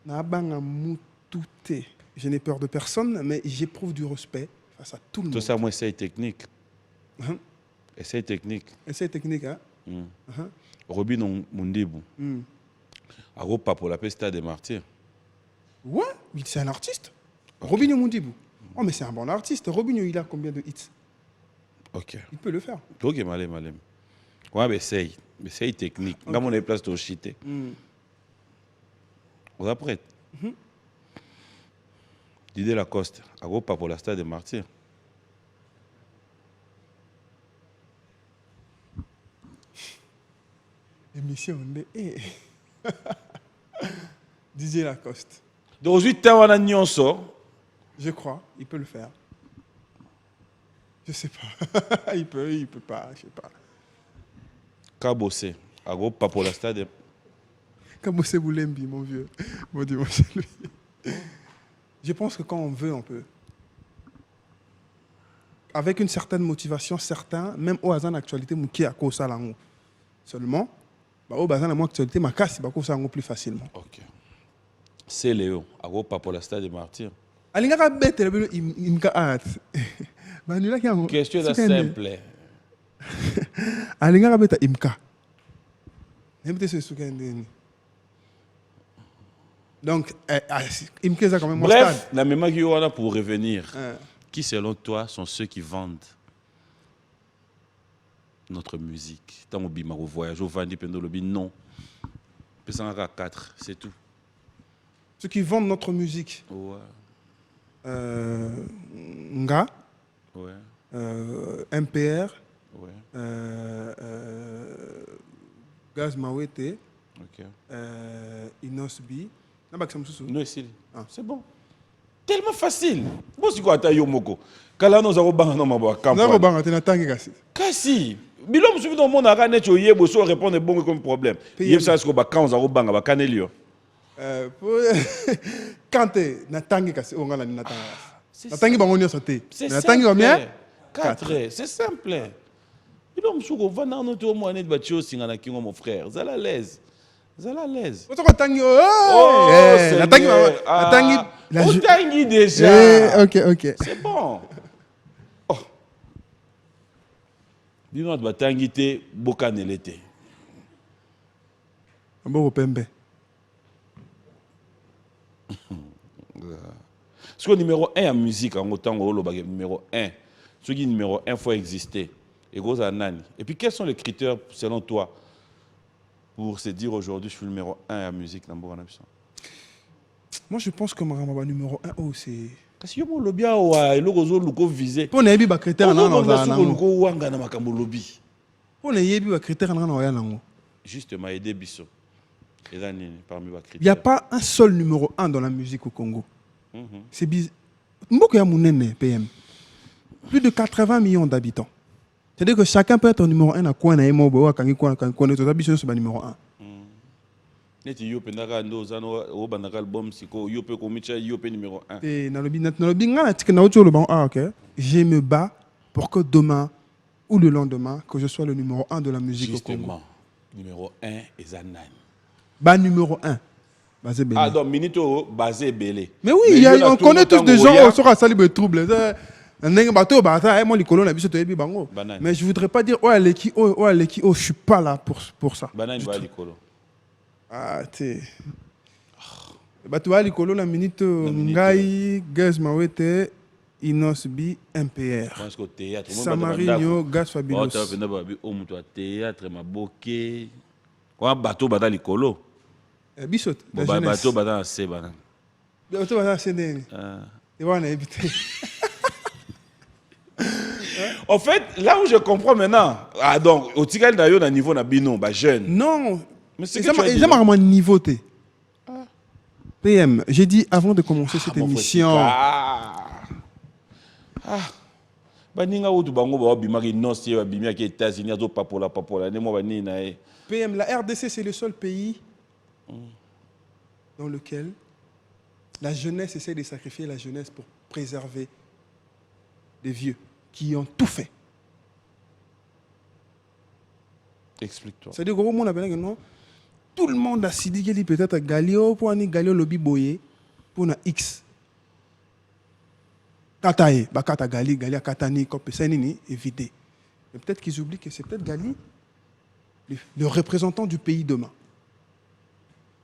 Na banga mutute. Je n'ai peur de personne, mais j'éprouve du respect face à tout le tout monde. ça, moi, essaye technique. Hein? Essaye technique. Essaye technique, hein? Robin Mundibu. Aro Papo la pesta des martyrs. Ouais, mais c'est un artiste. Robinho Mundibou. Oh, mais c'est un bon artiste. Robinho, il a combien de hits? Ok. Il peut le faire. Ok, malem, malem. Ouais, mais essaye. Essaye technique. Quand on est place de chiter. On est prêt. Didier Lacoste. Aro Papo la stade des martyrs. Émission de... DJ Lacoste. Donc, aujourd'hui, tu as un nyonso. Je crois, il peut le faire. Je sais pas. il peut pas, je sais pas. Kabossé. Aro Papo la stade des... Comme c'est Boulembi, mon vieux. Bon dimanche à lui. Je pense que quand on veut, on peut. Avec une certaine motivation, certains, même au hasard d'actualité, qui a cause ça là. Seulement, au hasard d'actualité, ma casse, c'est ça plus facilement. Ok. C'est Léo. Aro Papo la stade des martyrs. Alingaka bête le imka art. Banula ki Question de simple. Alingaka bête imka. N'importe ce soukende. Donc imka ça quand même bref, la même qui a pour revenir. Qui selon toi sont ceux qui vendent notre musique? Tant au bima au voyage, au vandi pendo lobby non. Pesanga 4, c'est tout. Ceux qui vendent notre musique. Ouais. Nga. Ouais. MPR. Ouais. Gaz Mawete. Ok. Inosbi. Non, c'est bon. Tellement facile. Moi, si quoi t'as yomoko. Kala nous avons banné dans ma boîte. Nous avons banné dans tangi kasi. Kasi. Bilom subi dans mon arane tu yebo so répondre bon comme problème. Yeb ça ce que ba quand nous avons banné ba kanelio. Quand t'es na tangi kasi on ngala na tangi. Na tangi bango nyoso te. Na tangi combien? 4. C'est simple. Bilom suko va na no to mo anet ba tio singa na kingo mon frère. Zala l'aise. Zala l'aise. On te tangi la tangi la tangi la tangi déjà. OK. C'est bon. Oh. Bino ba tangi te bokanele te. Bon pembe. Ce que numéro 1 en musique en autant numéro 1. Ce qui numéro 1 faut exister. Et gros nani. Et puis quels sont les critères selon toi pour se dire aujourd'hui je suis le numéro 1 en musique dans Bourg. Moi je pense que ma numéro 1 c'est parce que yo lobby a eloko luko visé. Pour na yebi ba critère na na luko wanga na makambo lobby. Pour na yebi ba critère na na nango. Justement aider biso. Et là parmi ba critères. Il y a pas un seul numéro 1 dans la musique au Congo. C'est bizarre. Mboko ya munene PM. Plus de 80 millions d'habitants. C'est-à-dire que chacun peut être numéro 1 à quoi on a aimé, quand on est au numéro 1. Neti yo pe naka ndo zano o banaka album siko yo pe komicha yo pe numéro 1. Et dans le je me bats pour que demain ou le lendemain, que je sois le numéro 1 de la musique au Congo. Justement, numéro 1 et Zanan. Bah, numéro 1. Ah, donc, Minito, basé Belé. Mais oui, on connaît tous des gens qui sont à salir des troubles. Mais je ne voudrais pas dire, oh, je suis pas là pour ça. Banane va Likolo. Ah, tu tu vas Likolo, la minute, Ngai, Gaz Mawete, Inosbi, MPR. Samarino, Gaz Fabulous. Tu as théâtre, Maboké. Quoi, bateau, Bada Likolo. Bisot. Bateau, Bada assez, Banane. Bateau, Bada assez, et voilà, éviter. En fait, là où je comprends maintenant, ah donc, au Tigal d'ailleurs, à niveau Nabino, bah jeune. Non, mais c'est ça m'a niveauté. PM, j'ai dit avant de commencer cette émission. PM, la RDC, c'est le seul pays dans lequel la jeunesse essaie de sacrifier la jeunesse pour préserver des vieux qui ont tout fait. Explique-toi. C'est-à-dire que non, tout le monde a dit qu'il peut-être Galio pour un Galio lobby boyé pour un X. Katae, Bakata Gali, Galia Katani, Kopesenini, évité. Mais peut-être qu'ils oublient que c'est peut-être Gali, le représentant du pays demain.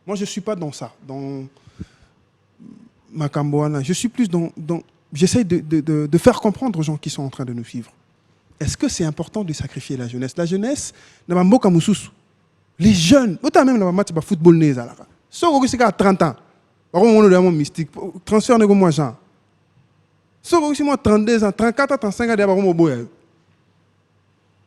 Moi, je ne suis pas dans ça, dans Makamboana. Je suis plus dans j'essaie de faire comprendre aux gens qui sont en train de nous suivre. Est-ce que c'est important de sacrifier la jeunesse? La jeunesse, les jeunes, même la match de football, si on a 30 ans, on a mystique, transfert de moi, Jean. Si on a 32 ans, 34 ans, 35 ans,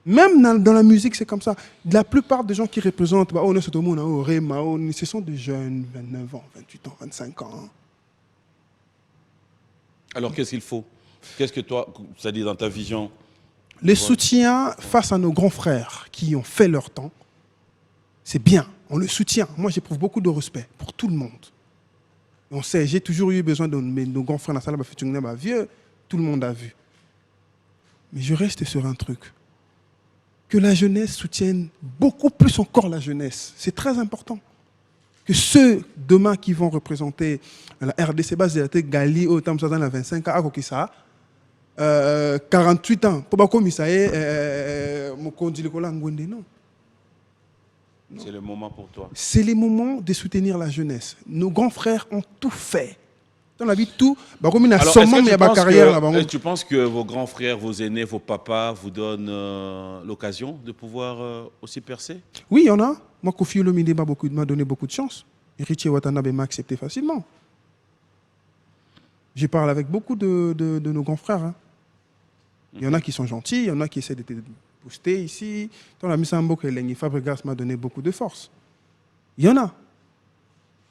même dans la musique, c'est comme ça. La plupart des gens qui représentent, ce sont des jeunes, 29 ans, 28 ans, 25 ans. Alors, qu'est-ce qu'il faut? Qu'est-ce que toi, ça dit dans ta vision? Les soutiens face à nos grands frères qui ont fait leur temps, c'est bien, on le soutient. Moi, j'éprouve beaucoup de respect pour tout le monde. On sait, j'ai toujours eu besoin de nos grands frères dans la salle, vieux, tout le monde a vu. Mais je reste sur un truc. Que la jeunesse soutienne beaucoup plus encore la jeunesse. C'est très important. Que ceux demain qui vont représenter la RDC base de la Gali au temps dans la 25 ans, 48 ans, pour pas comme ça non. C'est le moment pour toi. C'est le moment de soutenir la jeunesse. Nos grands frères ont tout fait. Dans la vie, tout. Alors, est-ce que tu penses que vos grands frères, vos aînés, vos papas vous donnent l'occasion de pouvoir aussi percer? Oui, il y en a. Moi, Kofi Olomide m'a donné beaucoup de chance. Et Richie Watanabe m'a accepté facilement. Je parle avec beaucoup de nos grands frères. Hein. Il y en a qui sont gentils, il y en a qui essaient de te booster ici. Dans la Missambo, Fabregas m'a donné beaucoup de force. Il y en a.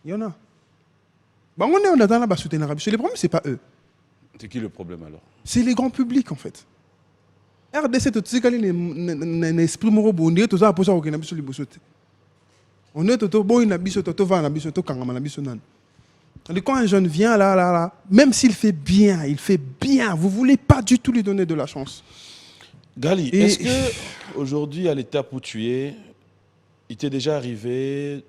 Il y en a. On est dans la soutenir. Le problème, ce n'est pas eux. C'est qui le problème alors? C'est les grands publics en fait. RDC, tout ce qu'il y a esprit moral, on est tous à poser au Kenya, on est tous bon, quand un jeune vient là, même s'il fait bien, vous ne voulez pas du tout lui donner de la chance. Gali, est-ce qu'aujourd'hui, à l'étape où tu es, il t'est déjà arrivé,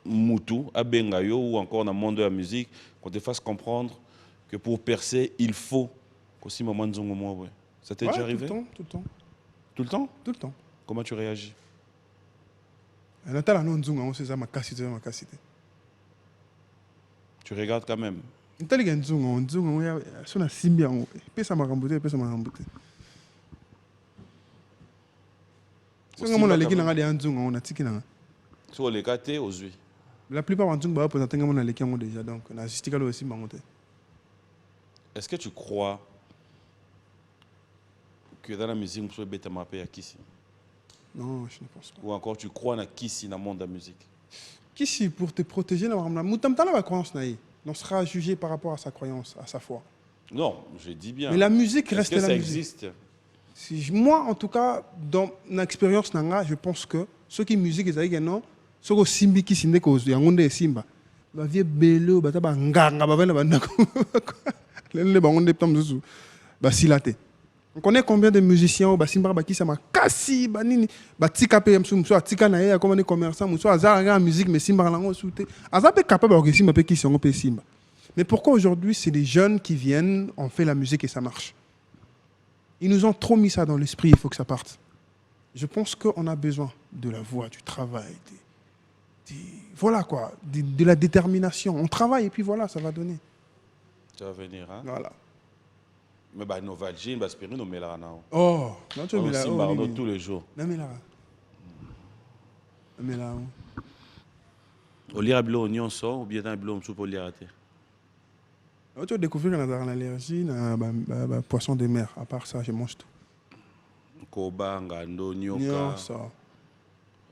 Moutou, à Bengayo ou encore dans le monde de la musique, qu'on te fasse comprendre que pour percer, il faut qu'aussi maman de Zongo, ça t'est déjà arrivé? Tout le temps. Tout le temps? Tout le temps. Comment tu réagis? Tu regardes quand même. La plupart déjà, donc est-ce que tu crois que dans la musique, vous pouvez à Kissi? Non, je ne pense pas. Ou encore, tu crois dans Kissi dans le monde de la musique? Kissi, pour te protéger, on sera jugé par rapport à sa croyance, à sa foi. Non, je dis bien. Mais la musique reste que la ça musique. Existe? Moi, en tout cas, dans l'expérience nanga, je pense que ceux qui musique ils aïe non, ceux qui simbi qui sinde cause yangonde simba, ba vie bello, ba taba nganga, ba vena banda ko, le bangonde ptam zuzu, ba silate. On connaît combien de musiciens ba simba ba qui ça ma kasi ba nini, ba tika pe msum so tika na ye comme des commerçants, muso azara en musique mais simba lango souté, azape capable de simba pe qui sont pe simba. Mais pourquoi aujourd'hui c'est les jeunes qui viennent, on fait la musique et ça marche? Ils nous ont trop mis ça dans l'esprit, il faut que ça parte. Je pense qu'on a besoin de la voix, du travail, voilà quoi, de la détermination. On travaille et puis voilà, ça va donner. Ça va venir, hein? Voilà. Mais bah, Novalgine, bah, Spirine, on met là, non? Oh, non, tu On mets là. Simbardo tous les jours. Non, mais là. Mais là. On lira bleu oignon ça ou bien un bleu on soupe au lira. Tu as découvert qu'on a l'allergie à poisson de mer. À part ça, je mange tout. Koba, ngando, nyoka. Ça.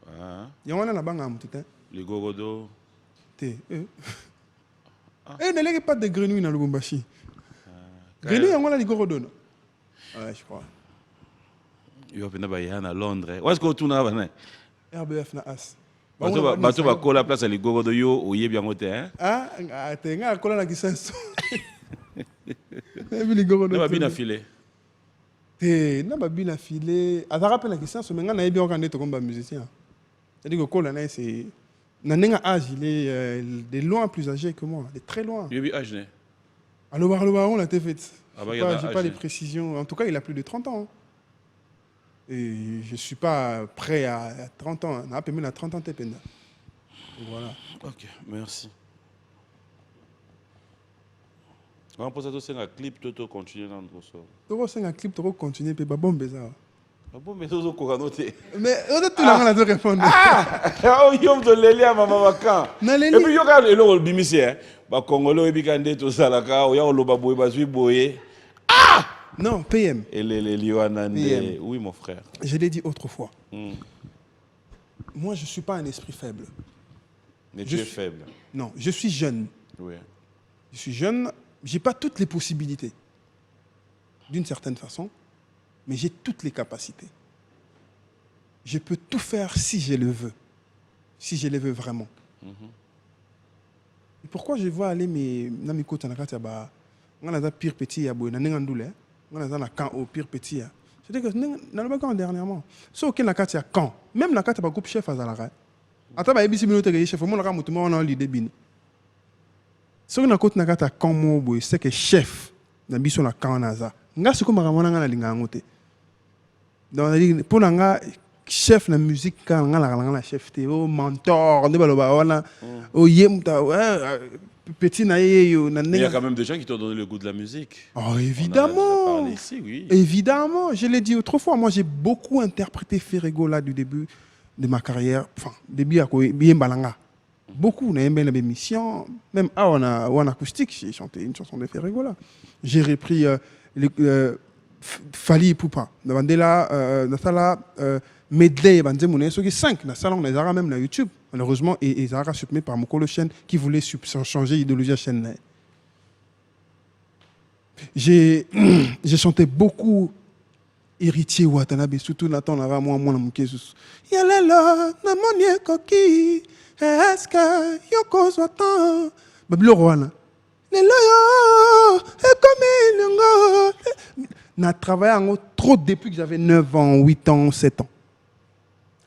Hein? Il y en a là-bas, tout le temps. Les gogodo. Eh, ne lègue pas de grenouilles dans le Lubumbashi. Grenouilles, on a les gorodos. Ouais, je crois. Il va venir à Londres. Où est-ce qu'on tourne avant? RBF na as. Bateau va coller la place à les gogodo yo ou yé bien côté, hein? Ah, t'es un coller la guisson. Les gorodos. On va bien affiler. T'es, n'a pas bien affilé. À ta rappel la guisson, ce maintenant, on a bien regardé comme musicien. C'est-à-dire que coller c'est. N'a âge, il est de loin plus âgé que moi, de très loin. Il est âge, né? Alors, on l'a fait. Je n'ai pas les précisions. En tout cas, il a plus de 30 ans. Et je ne suis pas prêt à 30 ans. On a même à 30 ans, t'es peine. Voilà. Ok, merci. On va poser un clip, tout continuer dans notre sort. Tu vas un clip, tu vas continuer, puis bon bizarre. Ah bon, mais tout ça, noté. Mais on a tout le monde à répondre. Ah, il y a un lélé à maman vacan. Et puis, il y a le bimisé. Bah, Congolais, et puis, tout ça, là, il y a le baboué, basui, boye. Ah! Non, PM. Et les Lioanande. Oui, mon frère. Je l'ai dit autrefois. Moi, je ne suis pas un esprit faible. Mais tu es faible. Non, je suis jeune. Oui. Je suis jeune, je n'ai pas toutes les possibilités. D'une certaine façon. Mais j'ai toutes les capacités. Je peux tout faire si je le veux. Si je le veux vraiment. Et pourquoi je vois aller mes côtés dans la carte, on a pire petit, on a camp au pire petit. C'est-à-dire que dans le background dernièrement, ce qui est la carte, quand même la carte, groupe chef à Zalara. Attends, il y a des chefs, on a l'idée bini. Ce qui est la carte, quand c'est que chef, dans le camp Naza. Nga ce que je suis donc, pour nga chef de musique, quand la chef, mentor, petit il y a quand même des gens qui t'ont donné le goût de la musique. Oh, évidemment. Ici, oui. Évidemment, je l'ai dit autrefois. Moi, j'ai beaucoup interprété Ferrego là du début de ma carrière. Enfin, début à bien balanga. Beaucoup, on a aimé l'émission. Même en acoustique, j'ai chanté une chanson de Ferrego là. J'ai repris Fali Poupa. Dans medley, ceux qui 5, dans salon, les Arabes même sur YouTube. Malheureusement, ils ont supprimé par mon chaîne qui voulait changer l'idéologie de la chaîne. J'ai chanté beaucoup héritier Watanabe, surtout Nathan Lara, moi, mon Jesus. Yalelo, na monie koki, est-ce que yoko swatan? Babilo Rwana. Lelo, comme n'a travaillé trop depuis que j'avais 9 ans, 8 ans, 7 ans.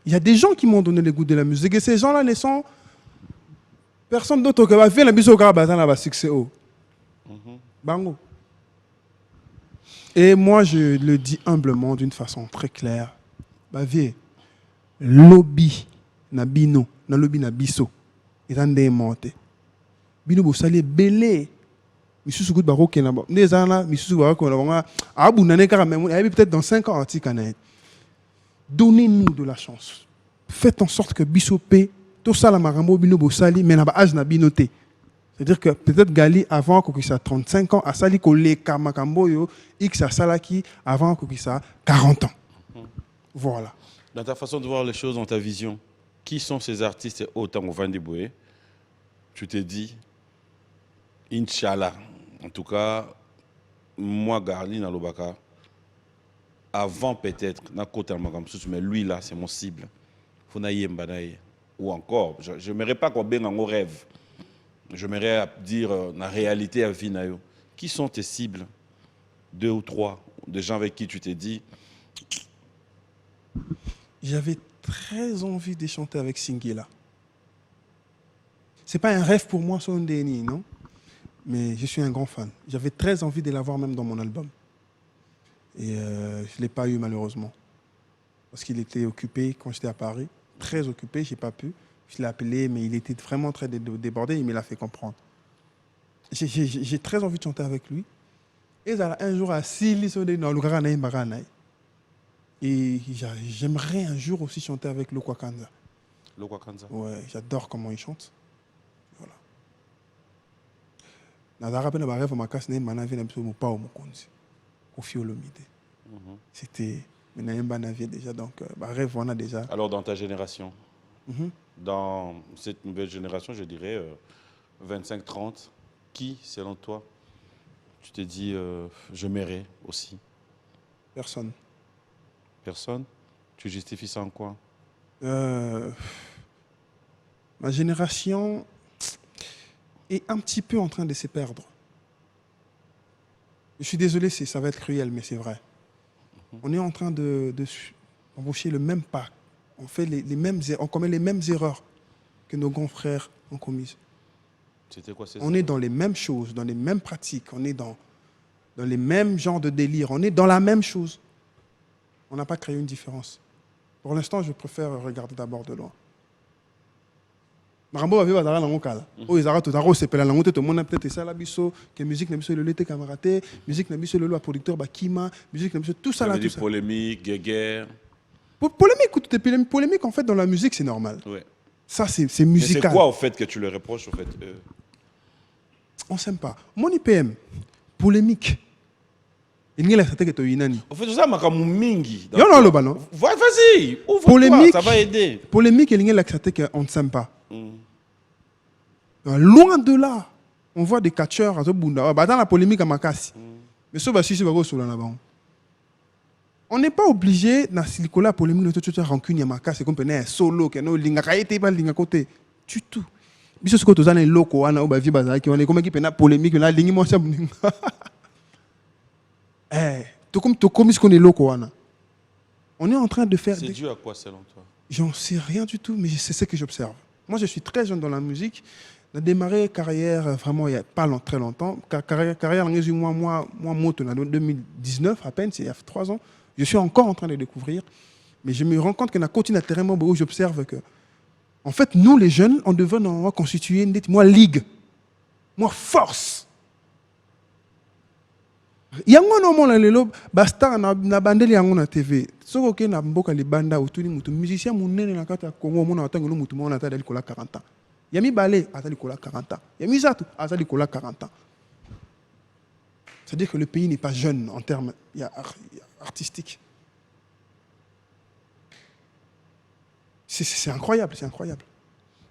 Il y a des gens qui m'ont donné le goût de la musique et ces gens-là ne sont personne d'autre que va faire la musique au Carabazan là-bas, succès haut. Bango. Et moi, je le dis humblement, d'une façon très claire. Bah, vieux, lobby, na bino, na lobby na biso, ils ont démonté. Bino, vous salez belé. Misusu gout baro kena ba. Des ana, misusu baro kena ba. Abu nane kara même. Peut-être dans 5 ans, donnez-nous de la chance. Faites en sorte que Bissopé, tout ça la marambo bino bosali, mais na ba âge na binoté. C'est-à-dire que peut-être Gali avant qu'il a 35 ans, a sali ko le kamakambo yo, X a salaki avant qu'il a 40 ans. Voilà. Dans ta façon de voir les choses, dans ta vision, qui sont ces artistes autant au Vandiboué? Tu t'es dit, Inch'Allah. En tout cas, moi, Garli, dans l'Obaka, avant peut-être, mais lui là, c'est mon cible. Ou encore, je n'aimerais pas qu'on baigne en rêve. J'aimerais dire la réalité à vie. Qui sont tes cibles? 2 ou 3 des gens avec qui tu t'es dit. J'avais très envie de chanter avec Singela. C'est pas un rêve pour moi, son déni, non? Mais je suis un grand fan. J'avais très envie de l'avoir même dans mon album. Et je ne l'ai pas eu malheureusement. Parce qu'il était occupé quand j'étais à Paris. Très occupé, je n'ai pas pu. Je l'ai appelé, mais il était vraiment très débordé. Il me l'a fait comprendre. J'ai très envie de chanter avec lui. Et un jour, à Sili, et j'aimerais un jour aussi chanter avec Lokwa Kanza. Lokwa Kanza. Ouais, j'adore comment il chante. Voilà. C'était déjà, donc rêve, on a déjà. Alors dans ta génération, dans cette nouvelle génération, je dirais 25-30, qui, selon toi, tu t'es dit, je m'aimerais aussi? Personne. Personne? Tu justifies ça en quoi? Ma génération est un petit peu en train de se perdre. Je suis désolé, ça va être cruel, mais c'est vrai. On est en train d'embaucher le même pas. On fait on commet les mêmes erreurs que nos grands frères ont commises. C'était quoi, on est dans les mêmes choses, dans les mêmes pratiques, on est dans les mêmes genres de délire, on est dans la même chose. On n'a pas créé une différence. Pour l'instant, je préfère regarder d'abord de loin. Marambo va vivre dans la kala. Oh, ils arrêtent tout à c'est pela langue tout le monde peut-être ça la biso que musique n'a biso le l'été camaraté, musique n'a biso le loi producteur bakima, musique n'a biso tout ça là tout ça. Polémique, guerre. Polémique en fait dans la musique c'est normal. Ouais. Ça c'est musical. C'est quoi au fait que tu le reproches au fait On s'aime pas. Mon IPM polémique. Il n'y a que tu inani. En fait ça m'a mingi. Non le ballon. Vas-y, ouvre polémique, ça va aider. Polémique il n'y a que on ne s'aime pas. Loin de là, on voit des catcheurs à Zobunda, dans la polémique à Makassi. Mais ça, on n'est pas obligé, dans la polémique, de rancune à Makassi, comme un solo, qui est un côté. Du tout. Mais ce que tu as loko, on a vie qui on est comme qui peut polémique, on a ligne moi ça. Tout comme ce qu'on est loko, on est en train de faire. C'est dû à quoi selon toi? J'en sais rien du tout, mais c'est ce que j'observe. Moi, je suis très jeune dans la musique. J'ai démarré carrière vraiment il n'y a pas très longtemps. Carrière en 2019 à peine, c'est il y a 3 ans. Je suis encore en train de découvrir. Mais je me rends compte qu'on a continué à terrain où j'observe que, en fait, nous les jeunes, on devrait constituer une ligue, force. Il y a un lelo basta na bandeli yango na TV. Soko ke na mboka libanda utuni mutu musicien munene na kata Congo mona atangelo mutu mona ata dali kola 40 ans. Yami Balé atali kola 40 ans. Yami Zatu atali kola 40 ans. C'est-à-dire que le pays n'est pas jeune en termes artistiques. C'est incroyable, c'est incroyable.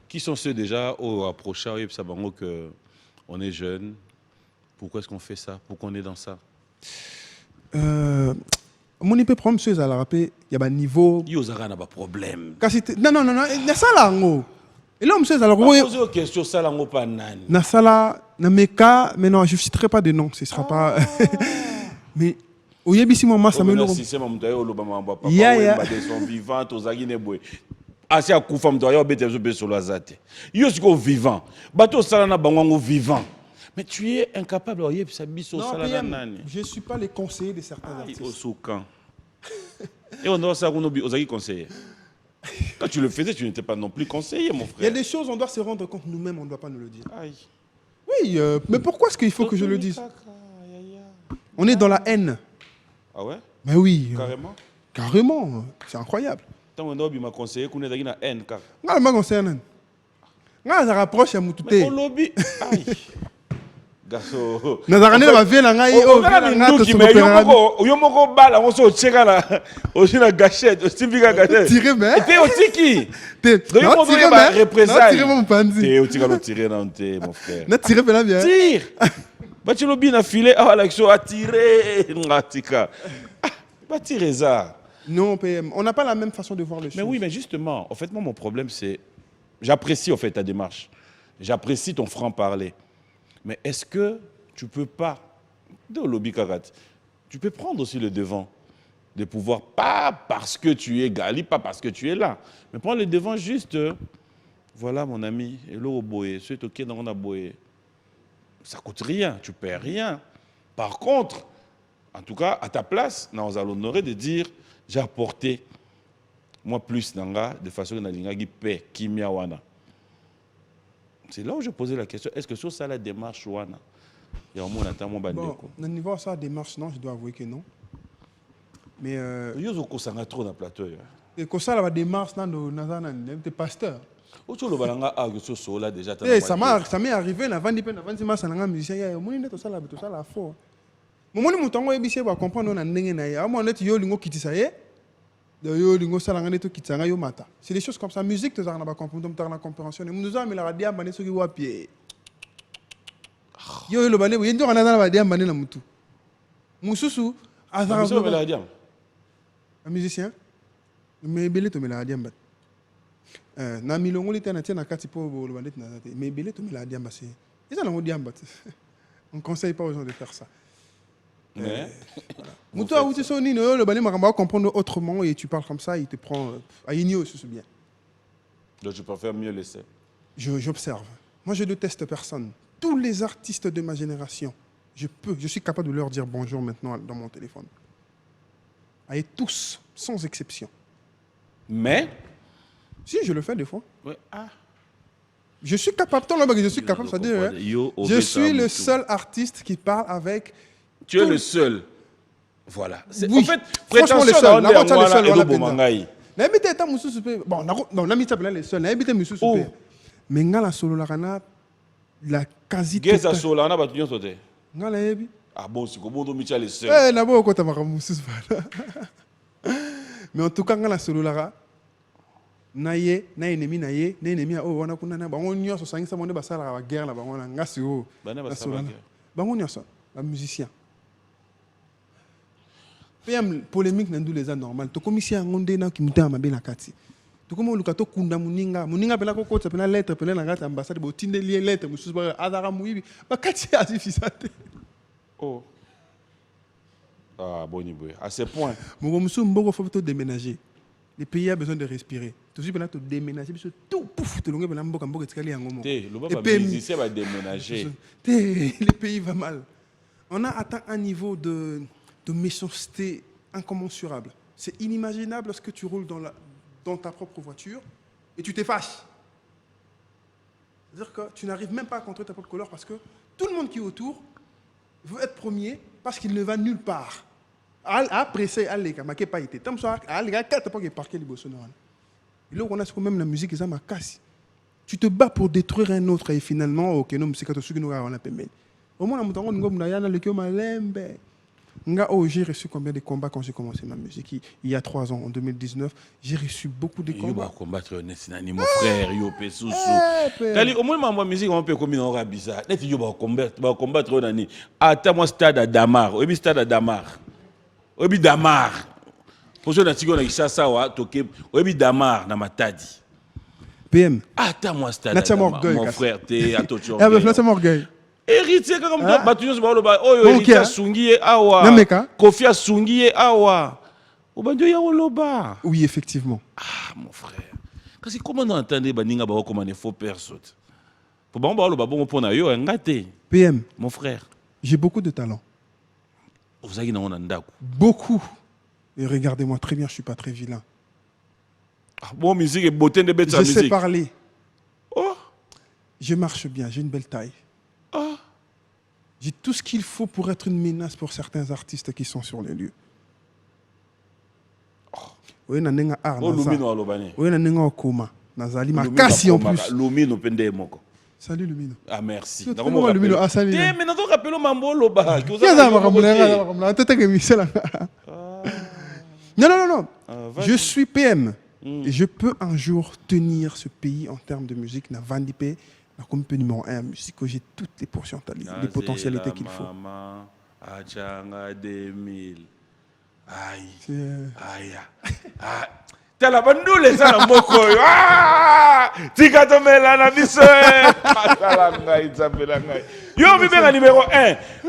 Qui sont ceux déjà au approchant et sabango que on est jeune? Pourquoi est-ce qu'on fait ça? Pourquoi on est dans ça? Mon épée problème c'est à la rapper il y a un niveau il y a un problème non il y a ça là et là monsieur alors poser une question ça là pas nani na sala na meka mais non je citerai pas de nom ce sera pas mais au yebisi moi ça me le si c'est mon d'ailleurs le bama papa ils sont vivants aux agine boy asi akufa mto yo bete zo be solo azate yo siko vivant bato sala na bango vivant. Mais tu es incapable de faire ça. Je ne suis pas le conseiller de certains artistes. Et on doit savoir aux conseillers. Quand tu le faisais, tu n'étais pas non plus conseiller, mon frère. Il y a des choses, on doit se rendre compte nous-mêmes, on ne doit pas nous le dire. Aïe. Oui, mais pourquoi est-ce qu'il faut que je le dise? On est dans la haine. Ah ouais? Mais oui. Carrément? Carrément, c'est incroyable. Tant qu'on m'a conseillé qu'on est dans la haine. Non, je conseille. Non, ça rapproche à Moutouté. Mais au lobby. Aïe. Nazarane va venir là ngai oh yo moko bala on so tcheka la aussi la gâchette aussi vika gâchette tirer mais et aussi qui non tirer mais représailles tirer mon panzi et aussi quand tirer dans tes mon frère na tirer là bien tire ba tu lobi na filet ah la so a tirer ngatika tirer ça. Non, PM, on n'a pas la même façon de voir les choses. Mais oui, mais justement, en fait, moi, mon problème, c'est... J'apprécie, en fait, ta démarche. J'apprécie ton franc-parler. Mais est-ce que tu peux pas, de lobby karat, tu peux prendre aussi le devant de pouvoir, pas parce que tu es Gali, pas parce que tu es là, mais prendre le devant juste, voilà mon ami, et là au boye, c'est ok dans on boye. Ça coûte rien, tu perds rien. Par contre, en tout cas, à ta place, nous allons l'honorer de dire, j'ai apporté, moi plus nanga, de façon que nalinga qui paie, kimia wana. C'est là où je posais la question, est-ce que sur ça la démarche wana, il y a un moment attend mon bandeko. Bon, au niveau de ça démarche, non, je dois avouer que non. Mais Yo ko sanga trop na plateau. et que ça la démarche dans des pasteurs. Ocho lo balanga a que so là déjà. Ça m'est arrivé na vandi pe na vandi ma sananga musicien ya moni net to ça la fo. Mo moni mutango ebise ba comprendre na ndenge na ya. Mo net yo lingo kitisa ye. De yo lingo salanga net to kitanga yo mata. C'est des choses comme ça, musique to ça na ba comprendre to na compréhension. Nous a mis la radio bane so ki wa pied. Yo lo bane yo ndo kana na ba dia bane na mutu. Mususu azara so la radio. Un musicien, mais belé to me la diamba. Na milongo lita na tina kati po lo bandit na zate. Mais belé to me la diamba c'est. Ils ont la diamba. On conseille pas aux gens de faire ça. Mais Mouto ou tu soni no le bandit makamba comprendre autrement et tu parles comme ça, il te prend à igno ce bien. Donc je préfère mieux laisser. J'observe. Moi je déteste personne. Tous les artistes de ma génération, je suis capable de leur dire bonjour maintenant dans mon téléphone. Et tous, sans exception. Mais si, je le fais des fois. ouais, ah. Je suis capable, je suis capable, c'est-à-dire, je suis le seul artiste qui parle avec... Tu es le seul. Voilà. Oui. En fait, franchement, le seul. Bon, non, on a mis ça les seuls. Mais la solo la quasi Geza solo, on a battu sauté. Ngala ah bon, c'est comment on met les seuls. Eh, là-bas, on compte à mais en tout cas, la solo naye na ennemi naye na ennemi oh wana kuna na bango nyonso sangisa monde basala ba guerre na bango na ngasi o bango nyonso ba musicien PM polémique na ndule za normal to commission ngonde na kimuta mabe na kati to komo luka to kunda muninga pela ko kota pela lettre pela na kati ambassade bo tinde lié lettre mususu ba azara muibi ba kati azifisate oh ah boni boy à ce point mon mususu mboko faut déménager. Le pays a besoin de respirer. Tout de suite, tu déménager, tout pouf, tu longues dans le boc, tu es va déménager. Le pays va mal. On a atteint un niveau de méchanceté incommensurable. C'est inimaginable lorsque tu roules dans ta propre voiture et tu te fâches. C'est-à-dire que tu n'arrives même pas à contrôler ta propre couleur parce que tout le monde qui est autour veut être premier parce qu'il ne va nulle part. Après ça, il n'y a pas été. Tant que il y a 4 pas qui parqué les bossons. Et là, on a même la musique, ça m'a cassé. Tu te bats pour détruire un autre et finalement, ok, non, c'est quand tu nous as payé. Au moins, j'ai reçu combien de combats quand j'ai commencé ma musique il y a 3 ans, en 2019. J'ai reçu beaucoup de combats. Tu combattre mon frère, yo pe sousou. Kali au moins ma musique on peut comme une aura bizarre. Net yo ba combattre nani. Attends moi stade à Damar, obi stade à Damar. Obi Damar. Pour ceux qui ont Kishasa wa toke obi Damar na Matadi. PM. Attends moi stade à Damar. Mon frère t'es à Tocho. Ah ben c'est mon orgueil. Héritier comme toi batunyos ba lo ba oyo héritier sungiye awa. Kofi sungiye awa. Obandio ya oloba. Oui effectivement. Ah mon frère. Parce que comment on entendait baninga ba comme un faux personne. Pour ba lo ba bon pour na yo ngate. PM. Mon frère. J'ai beaucoup de talent. Vous avez dans ndako. Beaucoup. Et regardez-moi très bien, je suis pas très vilain. Ah bon musique et beauté de bête musique. Je sais parler. Oh. Je marche bien, j'ai une belle taille. Ah. J'ai tout ce qu'il faut pour être une menace pour certains artistes qui sont sur les lieux. Oui, na nenga art. Oh, Lumino alobane. Oui, na nenga okoma. Nazali makasi en plus. Lumino pende moko. Salut Lumino. Ah merci. D'accord, Lumino. Ah salut. Mais non, rappelons mambo loba. Non. Je suis PM. Et je peux un jour tenir ce pays en termes de musique. Na Vandipé. Comme numéro 1 musique, j'ai toutes les potentialités qu'il faut. Aïe. C'est, Aïe. Ah. T'as la bandoule, ça, la moko. Ah! Tika tomela na biso. Yo, bimera numéro 1.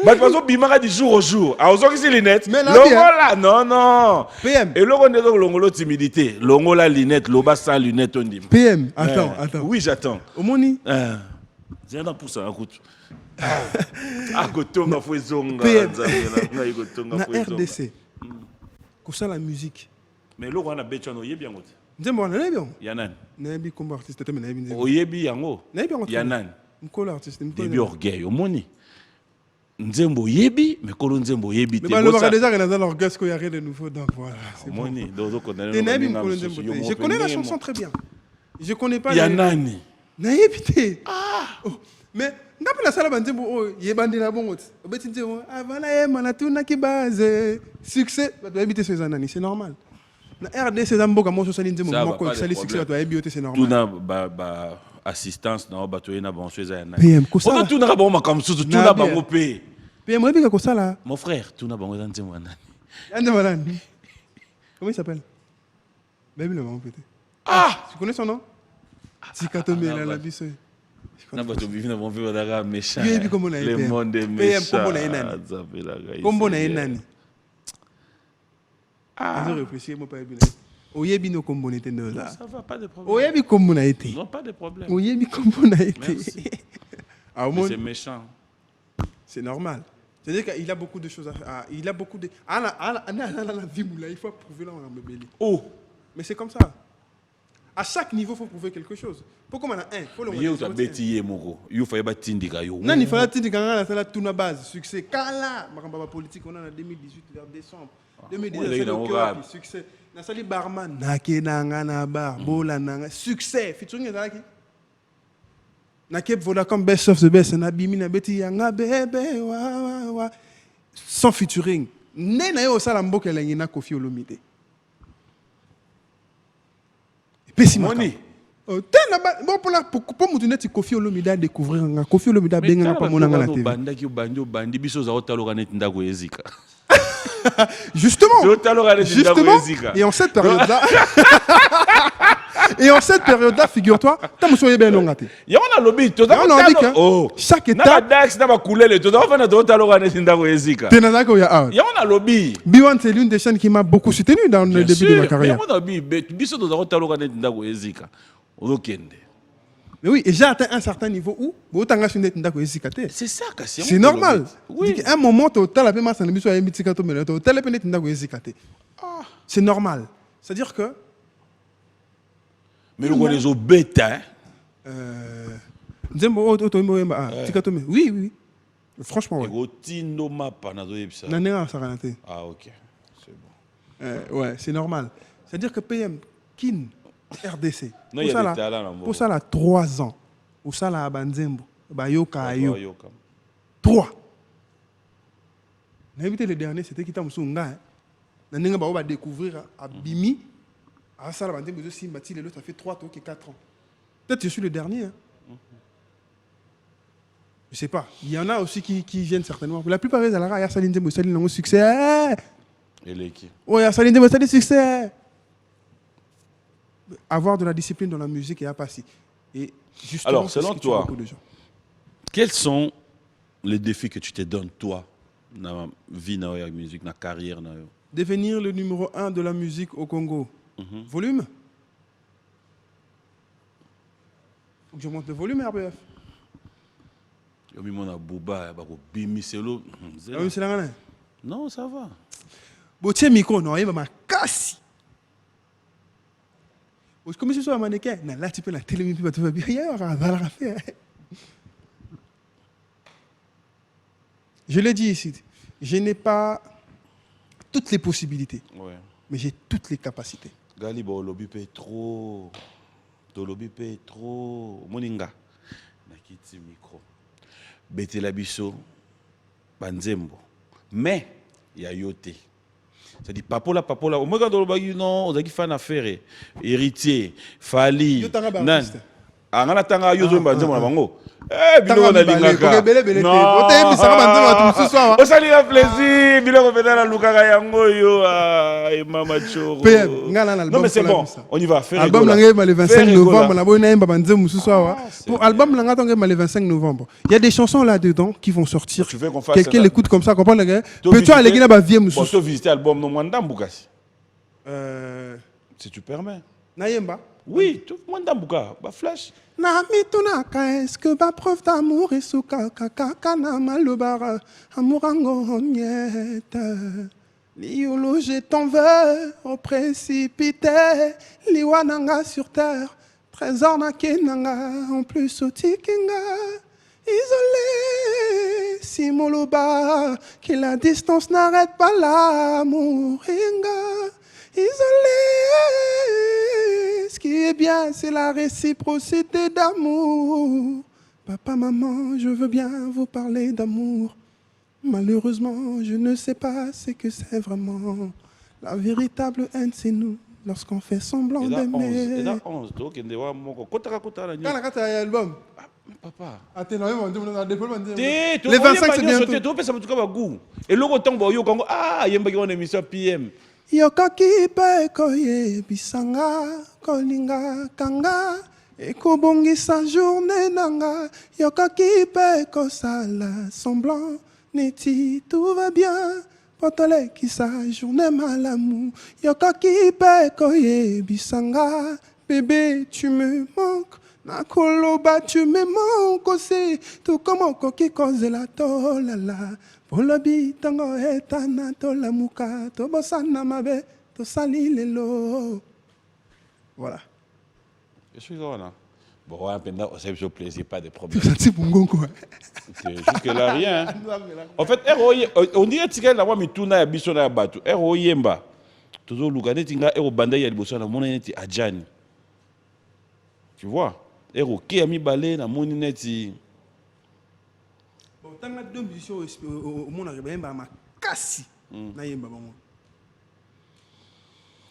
Bah, tu vas bimera du jour au jour. Alors, on qui lunettes. Mais là, Longola, non. PM. Et là, on est dans l'ongolo timidité. Longola lunette, loba sans lunette, on dit. PM, attends. Oui, j'attends. Omoni, J'ai un pour ça, écoute. Ah, gotonga fouezonga. PM. Na RDC. Comme ça, la musique. Mais là, on a besoin de bien. Nzembo, on a bien. Yanan. Nayebi comme artiste, mais nayebi nzembo. Oyebi yango. Nayebi yango. Yanan. Mkolo artiste, mkolo. Debi orgueil, omoni. Nzembo yebi, mais kolo nzembo yebi te. Mais le bar déjà dans l'orgueil, qu'il y a rien de nouveau, donc voilà. Omoni, dozo condamné. Je connais la chanson très bien. Je connais pas. Yanani. Nayebi te. Ah. Mais n'appelle la salle banzembo, oh, yebandi la bon. Obeti nzembo, avala yema tuna kibaze. Succès, tu vas habiter ces années, c'est normal. Na RDC zamboka mo so sali nzembo moko sali succès tu vas habiter c'est normal. Tuna ba assistance na bato na bon chose ya na. PM kosala. On tuna ba makam susu tuna ba ngopé. PM rebika kosala. Mon frère, tuna ba ngozan nzembo nani. Ande malani. Comment il s'appelle? Baby le peut-être. Ah, tu connais son nom? Tikatomé la biso. Na bato bivi na bon vivre daga méchant. Le monde est méchant. PM kombo na enani. Kombo na enani. Ah, je réfléchis, moi pas bien. Oyebi no kombo na été là. Ça va, pas de problème. Oyebi kombo na été. Non, pas de problème. Oyebi kombo na été. Ah, c'est méchant. C'est normal. C'est-à-dire qu'il a beaucoup de choses à faire. Il a beaucoup de. La vie, il faut prouver là, on va me bélir. Oh! Mais c'est comme ça. À chaque niveau, il faut prouver quelque chose. Pourquoi on a un? Il faut le montrer. Il faut bêtiller, Moko. Il faut y tindika. Non, il faut tindika. On a toute la base. Succès. Kala. Ma politique, on a en 2018, vers décembre. 2019, c'est le cœur. Succès. Na sali barman. Nake nanga na bar. Bola nanga. Succès. Featuring est là qui? Na kep Vodacom best of the best. Na bimi na beti yanga bébé. Wa. Sans featuring. Ne na yo sala mboka lengi na Koffi Olomide. Moni. Bon pour mutuneti Koffi Olomide à découvrir nga Koffi Olomide benga pa monanga na TV. Banda ki bandi biso za otaloka net ndako ezika. Justement. Et en cette période-là, figure-toi, tu as souhaité bien longate. Il y a un lobby, tu chaque étape. Il y a un lobby. Biwan, c'est l'une des chaînes qui m'a beaucoup soutenu dans le début de ma carrière. Mais oui, et j'ai atteint un certain niveau où c'est ça, c'est normal. Oui. À un moment, c'est normal. C'est-à-dire que. Mais nous les bêta. Oui. Franchement, oui. Ah, ok. C'est bon. Ouais, c'est normal. C'est-à-dire que PM, Kin. RDC. Pour ça, là, 3 ans. Pour ça, là, Banzembo. Bayoka Ayo. 3. L'invité le dernier, c'était Kita Moussonga. On va découvrir à Bimi. À ça, là, Banzembo, ça fait 3 ou 4 ans. Peut-être que je suis le dernier. Hein. Je ne sais pas. Il y en a aussi qui viennent certainement. La plupart des Alara, il y a Saline Zembo, Saline Nango succès. Et l'équipe. Oui, il y a Saline Zembo, Saline succès. Avoir de la discipline dans la musique et à passer. Et justement, alors, selon toi, quels sont les défis que tu te donnes, toi, dans la vie, dans la musique, dans la carrière? Devenir le numéro 1 de la musique au Congo. Volume? Faut que je monte le volume, RBF. Non, ça va. Bon, tiens, micro, non, il m'a cassé. Comme si ce soit un mannequin, là tu peux la télé, tu vas bien, je l'ai dit ici, je n'ai pas toutes les possibilités, mais j'ai toutes les capacités. Galibo, lobby paye trop, lobby paye trop, moninga, nakiti micro, bete la biso, banzembo, mais il y a yote. C'est-à-dire, papola, au moins, quand on a non, on a fait une affaire, héritier, Fali. Angana tanga yozo mbanzemo na bango. Biloko na lingaka. Non. On s'allie à plaisir. Biloko pena na lukaka yango yo. Mama Choro. Non mais c'est bon. On y va. Album le 25 novembre. Pour album le 25 novembre. Il y a des chansons là-dedans qui vont sortir. Quelqu'un l'écoute comme ça. Comprends le peux-tu aller là-bas vieux Bon, tu visiter l'album no Mwanda Mbukasi. Si tu permets. Nayemba. Oui, tu Mwanda Mbuka. Ba flash. Na mitunaka est-ce que ba preuve d'amour et souka kaka na malobara amorango miette liolo je t'en veux au précipité liwananga sur terre trésor na kenanga en plus au tikinga isolé si moloba que la distance n'arrête pas l'amour inga isolé. Ce qui est bien, c'est la réciprocité d'amour. Papa, maman, je veux bien vous parler d'amour. Malheureusement, je ne sais pas ce que c'est vraiment. La véritable haine, c'est nous, lorsqu'on fait semblant d'aimer. Et là, 11, donc, il y a un album. Papa. Les 25, c'est bientôt. Et le retour, il y a une émission PM. Yokaki pe koye bisanga kolinga kanga ekobongisa journée nanga yokaki pe kosala semblant neti tout va bien potole ki sa journée malamu yokaki pe koye bisanga bébé tu me manques nakoloba tu me manques aussi tout comme okoki kozela tolala Olobi tango etana tola muka tobosana mabe tosali lelo. Voilà. Je suis là. Bon, on a un plaisir, pas de problème. C'est bon quoi. Jusque là rien. En fait, on dirait que la voix mituna ya biso na batu. Ero yemba. Toujours lugane tinga ero banda ya liboso na mona neti ajani. Tu vois? Ero ki ami balé na moni neti. Tant que deux musiciens au monde arrive ma kasi na yemba bango.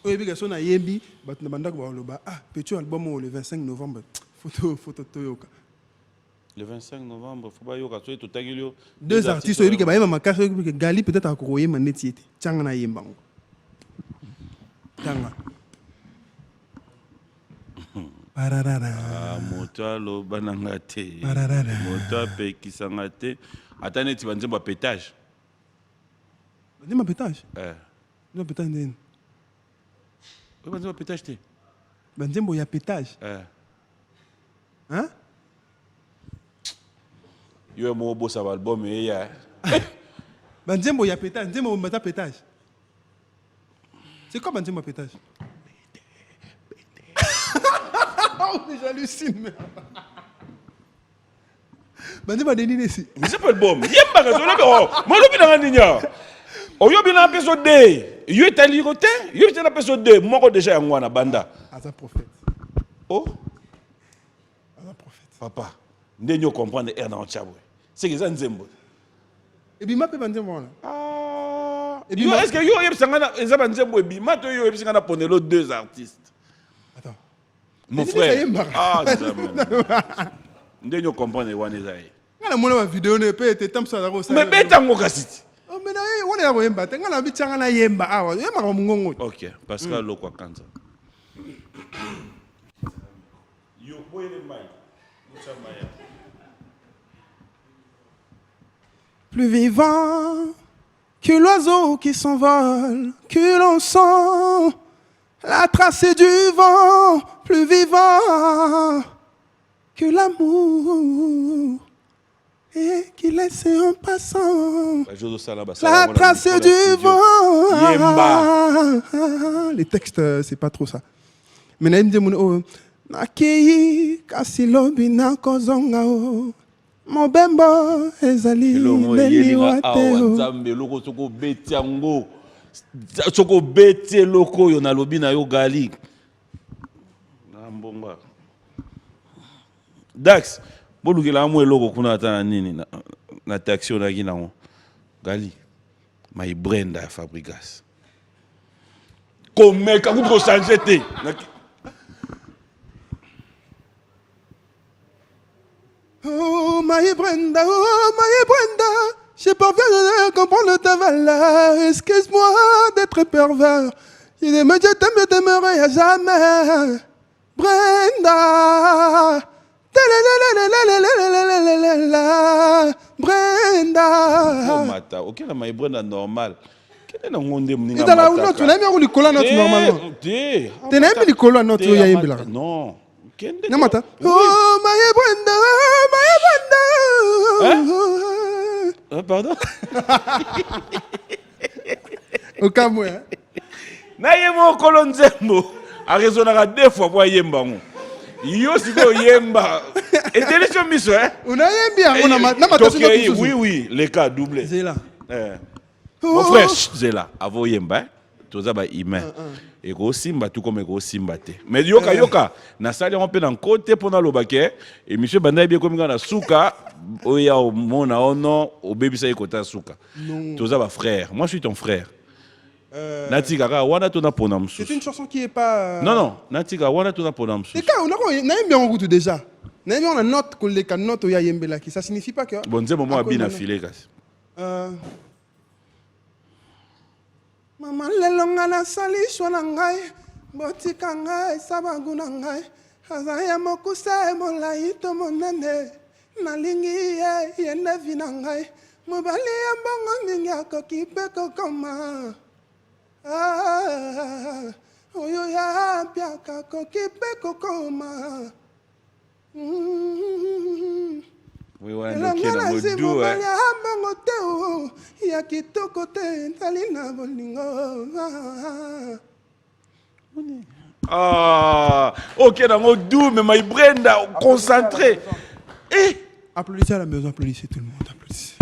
Oyebi que na yembi bat na banda ko ba petit album le 25 novembre photo toyoka. Le 25 novembre faut ba yoka so to tangilio deux artistes oyebi que ba yemba makasi oyebi que Gali peut-être akoye maneti ete tanga na yemba bango. Tanga. Motalo banangate. Mota pekisangate. Attendez, tu vas dire pétage. Dis-moi pétage. Non, pétage. Oui, vas dire pétage. Il y a pétage. Hein? Il y a un beau album. Il y a pétage. Il y a pétage. C'est quoi il y a pétage? J'hallucine. Bandi ba denine si. Mais c'est pas le bon. Yemba ka zolo ko. Mo lo bina ngania. Oyo bina episode 2. Yo etali roté. Yo bina episode 2. Moko déjà ngwana banda. Asa prophète. Oh. Asa prophète. Papa, ndenyo comprendre er na nchabwe. C'est que ça nzembo. Et bima pe banzembo wana. Et puis est-ce que yo yebsanga ezaba nzembo e bima to yo yebsanga na ponelo deux artistes. Attends. Mon frère. Ndenyo comprendre wana ezai. Ngala mona ba vidéo ne pe te tam ça ko ça. Mais betango kasiti. Oh mais na wana ya yemba te ngala bitanga na yemba awa yemba ko mungongo. OK, Pascal Lokwa Kanza. Yo boyele mai. Mutsamaya. Plus vivant que l'oiseau qui s'envole, que l'on sent la tracée du vent, plus vivant que l'amour et qui laisse en passant la tracée du vent. Les textes, c'est pas trop ça. Mais nakei kasilobi na kozonga o mobembo ezali ndeli wate nzambe loko soko beti yango soko beti loko yo na lobi na yo gali na mbonga Dax bolukela mo eloko kuna ata nini na taxi na kinango gali my brand ya Fabrigas komeka ku changer te Oh, my Brenda, je parviens à comprendre ta valeur. Excuse-moi d'être pervers. Je t'aimerai à jamais. Brenda. Brenda. Oh, Mata, ok, la my Brenda normal. Quel est le monde de Tu as mis un collant normalement. Tu as mis le collant notre non. Non, Mata. Oh, my Brenda, pardon? Au Cameroun. Nayemo kolonzembo. A raisonnera deux fois pour yemba. Yo siko yemba. Et télévision miso, hein? On a bien, on a oui, les cas doublés. Zéla. Mon frère, Zéla, avo yemba, toza ba humain. Et go simba tout comme go simba te. Mais yoka, na sali on peut dans côté pour na lobake et monsieur Banda bien comme na souka, oya o mona ono, o baby sa yekota souka. Toza ba frère. Moi je suis ton frère. Natika wana tona pona msu. C'est une chanson qui est pas Non, Natika wana tona pona msu. C'est quand on a bien en route déjà. On a bien la note que les notes oya yembela qui ça signifie pas que bon c'est moment bien affilé kasi. Mama lelonga na sali shwana ngai botika ngai sabaguna ngai azaya mokusa mola ito monene nalingi yende vina ngai mobali ya mbongo mingi akoki pe kokoma oyo ya piaka akoki pe kokoma Oui, ouais, donc il y a un mot doux, Ah, ok, dans mot doux, mais my Brenda, concentré. Applaudissez à la maison, applaudissez tout le monde, applaudissez.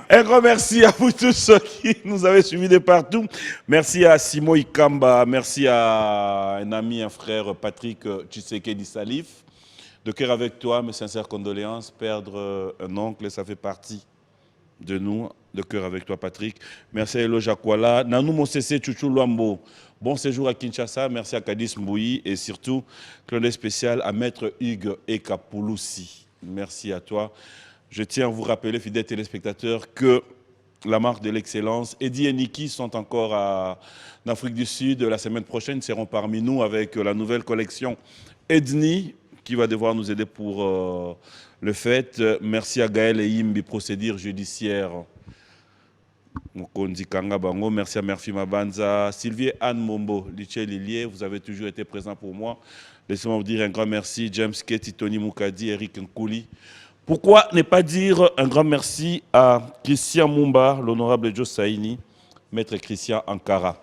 Un grand merci à vous tous ceux qui nous avaient suivis de partout. Merci à Simo Ikamba, merci à un ami, un frère, Patrick Tshisekedi Salif. De cœur avec toi, mes sincères condoléances. Perdre un oncle, ça fait partie de nous. De cœur avec toi, Patrick. Merci à Elo Jakwala. Nanou Mosese Chouchou Luambo. Bon séjour à Kinshasa. Merci à Kadis Mbouyi. Et surtout, clin spécial à Maître Hugues Ekapouloussi. Merci à toi. Je tiens à vous rappeler, fidèles téléspectateurs, que la marque de l'excellence, Eddie et Niki sont encore en Afrique du Sud. La semaine prochaine, ils seront parmi nous avec la nouvelle collection Edni, qui va devoir nous aider pour le fait. Merci à Gaël et Imbi, procédure judiciaire. Merci à Murphy Mabanza, Sylvie Anne Mombo, Liché Lilier, vous avez toujours été présents pour moi. Laissez-moi vous dire un grand merci. James Ketty, Tony Moukadi, Eric Nkouli. Pourquoi ne pas dire un grand merci à Christian Mumba, l'honorable Joe Saini, maître Christian Ankara.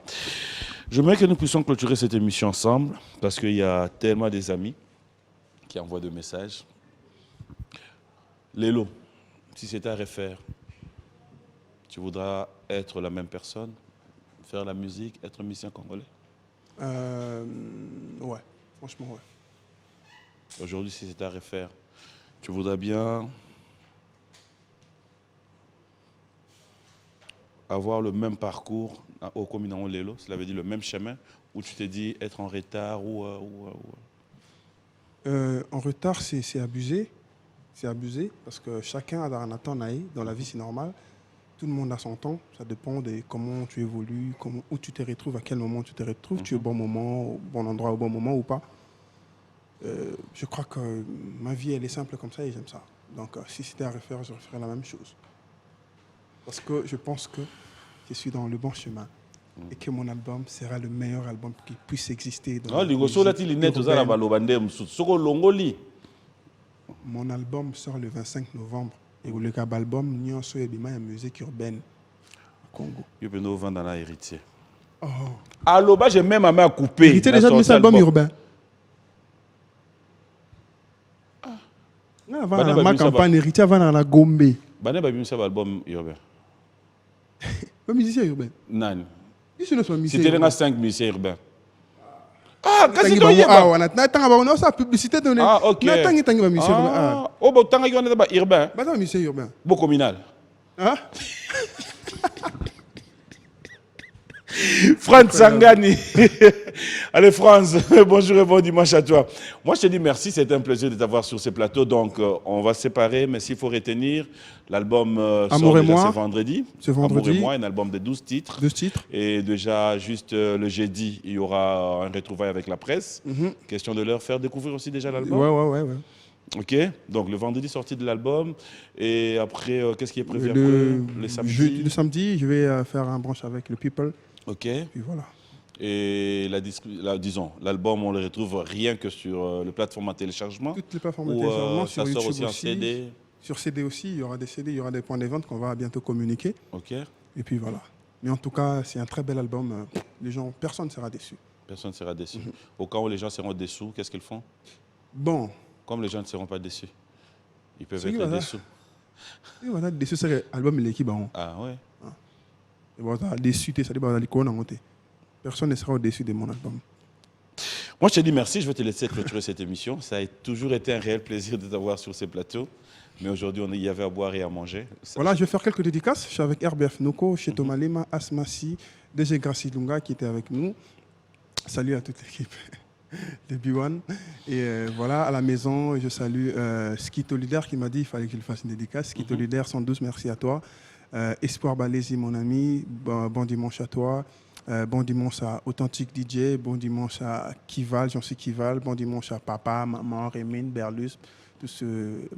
J'aimerais que nous puissions clôturer cette émission ensemble, parce qu'il y a tellement des amis qui envoient des messages. Lélo, si c'était à refaire, tu voudras être la même personne, faire la musique, être musicien congolais? Ouais, franchement, ouais. Aujourd'hui, si c'était à refaire, tu voudrais bien avoir le même parcours au Communant Lélo, cela veut dire le même chemin, où tu t'es dit être en retard ou en retard, c'est abusé. C'est abusé parce que chacun a un temps dans la vie, c'est normal. Tout le monde a son temps. Ça dépend de comment tu évolues, où tu te retrouves, à quel moment tu te retrouves. Tu es au bon moment, au bon endroit, au bon moment ou pas. Je crois que ma vie, elle est simple comme ça et j'aime ça. Donc, si c'était à refaire, je referais la même chose. Parce que je pense que je suis dans le bon chemin. Et que mon album sera le meilleur album qui puisse exister. Mon album sort le 25 novembre. Et le album, nous sommes en musique urbaine au Congo. Je vais nous vendre dans l'héritier. Oh. Alors, j'ai même à main couper. Héritier déjà mis album urbain. Avant ma campagne, héritier avant dans la Gombe. Bané ba bimisa album urbain. Pas musicien urbain. Nani. C'était les 5 musiciens urbains. Ah, kasi to yeba. Ah, na tanga ba sa publicité donné. Ah, OK. Na tanga ba musicien urbain. Ah, oh bo tanga yona ba urbain. Ba musicien urbain. Bo communal. Hein? Franz Sangani. Allez, Franz, bonjour et bon dimanche à toi. Moi, je te dis merci, c'était un plaisir de t'avoir sur ce plateau. Donc, on va se séparer, mais s'il faut retenir, l'album sort déjà ce vendredi. Ce vendredi. Amour et moi, un album de 12 titres. 12 titres. Et déjà, juste le jeudi, il y aura un retrouvaille avec la presse. Question de leur faire découvrir aussi déjà l'album. Ouais. Ok, donc le vendredi sortie de l'album. Et après, qu'est-ce qui est prévu après Le samedi, je vais faire un branche avec le People. Ok. Puis voilà. Et disons, l'album, on le retrouve rien que sur les plateformes à téléchargement. Toutes les plateformes de téléchargement, sur ça YouTube sort aussi en CD. Sur CD aussi, il y aura des CD, il y aura des points de vente qu'on va bientôt communiquer. Ok. Et puis voilà. Mais en tout cas, c'est un très bel album. Personne ne sera déçu. Personne ne sera déçu. Au cas où les gens seront déçus, qu'est-ce qu'ils font? Bon. Comme les gens ne seront pas déçus, ils peuvent être déçus. Et voilà, déçu, c'est l'album, il est qui? Ah ouais. Et voilà, déçu, ça dit, personne ne sera au-dessus de mon album. Moi, je te dis merci. Je vais te laisser clôturer cette émission. Ça a toujours été un réel plaisir de t'avoir sur ces plateaux. Mais aujourd'hui, il y avait à boire et à manger. Voilà, je vais faire quelques dédicaces. Je suis avec RBF Noko, chez Thomas Lema, Asmassi, DG Gracie Lunga qui était avec nous. Salut à toute l'équipe de B1. Et voilà, à la maison, je salue Skito Leader qui m'a dit qu'il fallait que je fasse une dédicace. Skito Leader 112, merci à toi. Espoir Balési, mon ami, bon dimanche à toi. Bon dimanche à Authentique DJ, bon dimanche à Kival, j'en suis Kival, bon dimanche à papa, maman, Rémine, Berlus, tous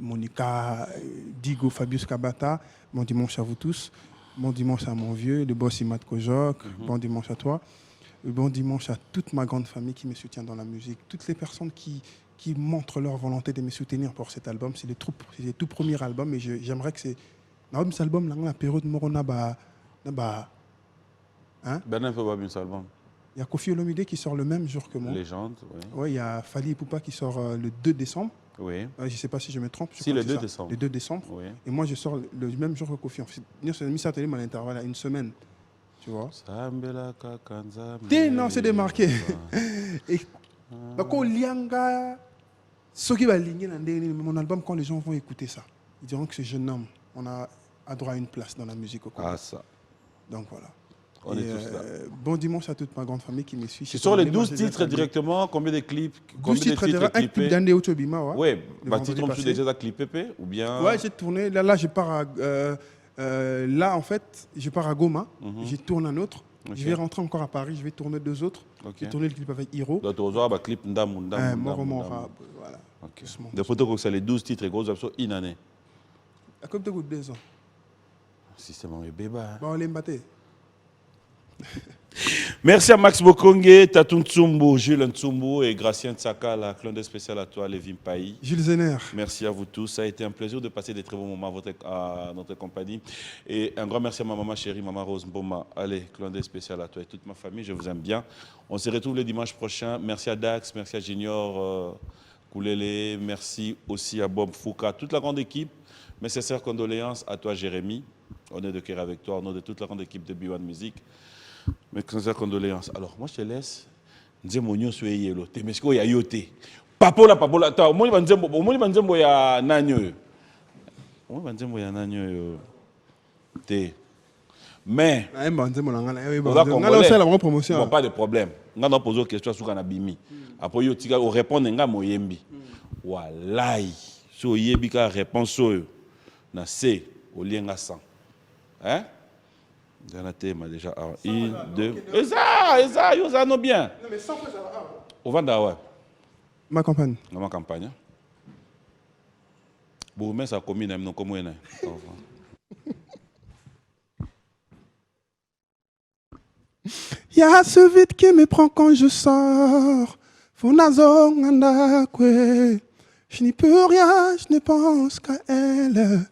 Monica, Digo, Fabius Kabata, bon dimanche à vous tous. Bon dimanche à mon vieux, le boss Imad Kojok, bon dimanche à toi. Bon dimanche à toute ma grande famille qui me soutient dans la musique, toutes les personnes qui montrent leur volonté de me soutenir pour cet album. C'est le tout premier album et j'aimerais que c'est... Dans cet album, dans la période Morona, hein? Album. Il y a Kofi Olomide qui sort le même jour que moi. Légende, oui. Ouais, il y a Fali Poupa qui sort le 2 décembre. Oui. Je ne sais pas si je me trompe. Si, le 2 décembre. Le 2 décembre. Oui. Et moi, je sors le même jour que Kofi. C'est mis ça télé à l'intervalle, à une semaine. Tu vois? Non, c'est démarqué. Et mon album, quand les gens vont écouter ça, ils diront que ce jeune homme, on a droit à une place dans la musique au Congo. Ah, ça. Donc voilà. On est tous là. Bon dimanche à toute ma grande famille qui me suit. Ce sont les 12 titres directement, combien de clips? 12 titres directement, un clip d'Andé Ochobima. Oui, titre, tu déjà à clipper ou bien? Ouais, j'ai tourné. Là, je pars à... là, en fait, je pars à Goma. J'ai tourné un autre. Okay. Je vais rentrer encore à Paris. Je vais tourner 2 autres. Okay. J'ai tourné le clip avec Hiro. Donc, tu vas clip Ndam. Voilà. Okay. Des photos comme ça, les 12 titres, gros absents, inanés. À comme de goût de 2 ans. Si c'est mon bébé. Bon, on l'est. Merci à Max Bokongue, Tatou Ntsumbu, Jules Ntsumbu et Gracien Tsaka, la clin d'œil spécial à toi, Lévin Paï. Jules Zener. Merci à vous tous. Ça a été un plaisir de passer des très bons moments à notre compagnie. Et un grand merci à ma maman chérie, maman Rose Mboma. Allez, clin d'œil spécial à toi et toute ma famille. Je vous aime bien. On se retrouve le dimanche prochain. Merci à Dax, merci à Junior Koulele, merci aussi à Bob Fouka, toute la grande équipe. Mes sincères condoléances à toi, Jérémy. On est de cœur avec toi, au nom de toute la grande équipe de B1 Music. Mes sincères condoléances. Alors, moi, je te laisse. Nzembo soye yelo. Te mesko ya yote. Papola. Ta, omoni banzembo ya nanyo. Omoni banzembo ya nanyo. Te. Mais. Bon, pas de problème. On a posé une question sur la bimi. Après, on répond à moyembi. Walai. Si on y a réponse, na C, au lien à 100. Hein? Dans la thème déjà. 1, 2. Eza, ça non bien. Non, mais 100 fois ça va. Au Vanda, ouais. Ma campagne. Dans ma campagne. Bon, mais ça commune, non, comment il est. Il y a ce vide qui me prend quand je sors. Fonazong andakwe. Je n'y peux rien, je ne pense qu'à elle.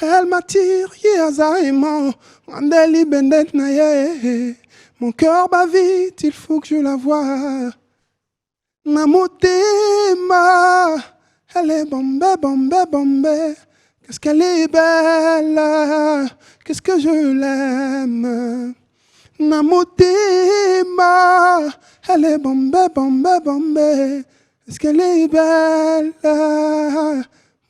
Elle m'attire, yazaïman, andeli bendet naye. Mon cœur bat vite, il faut que je la voie. Namotema, elle est bombée. Qu'est-ce qu'elle est belle, qu'est-ce que je l'aime. Namotema, elle est bombée. Qu'est-ce qu'elle est belle.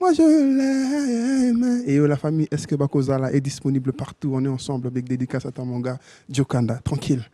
Moi je l'aime. Et la famille, est-ce que Bakozala est disponible partout? On est ensemble avec dédicace à ton mon gars, Jokanda. Tranquille.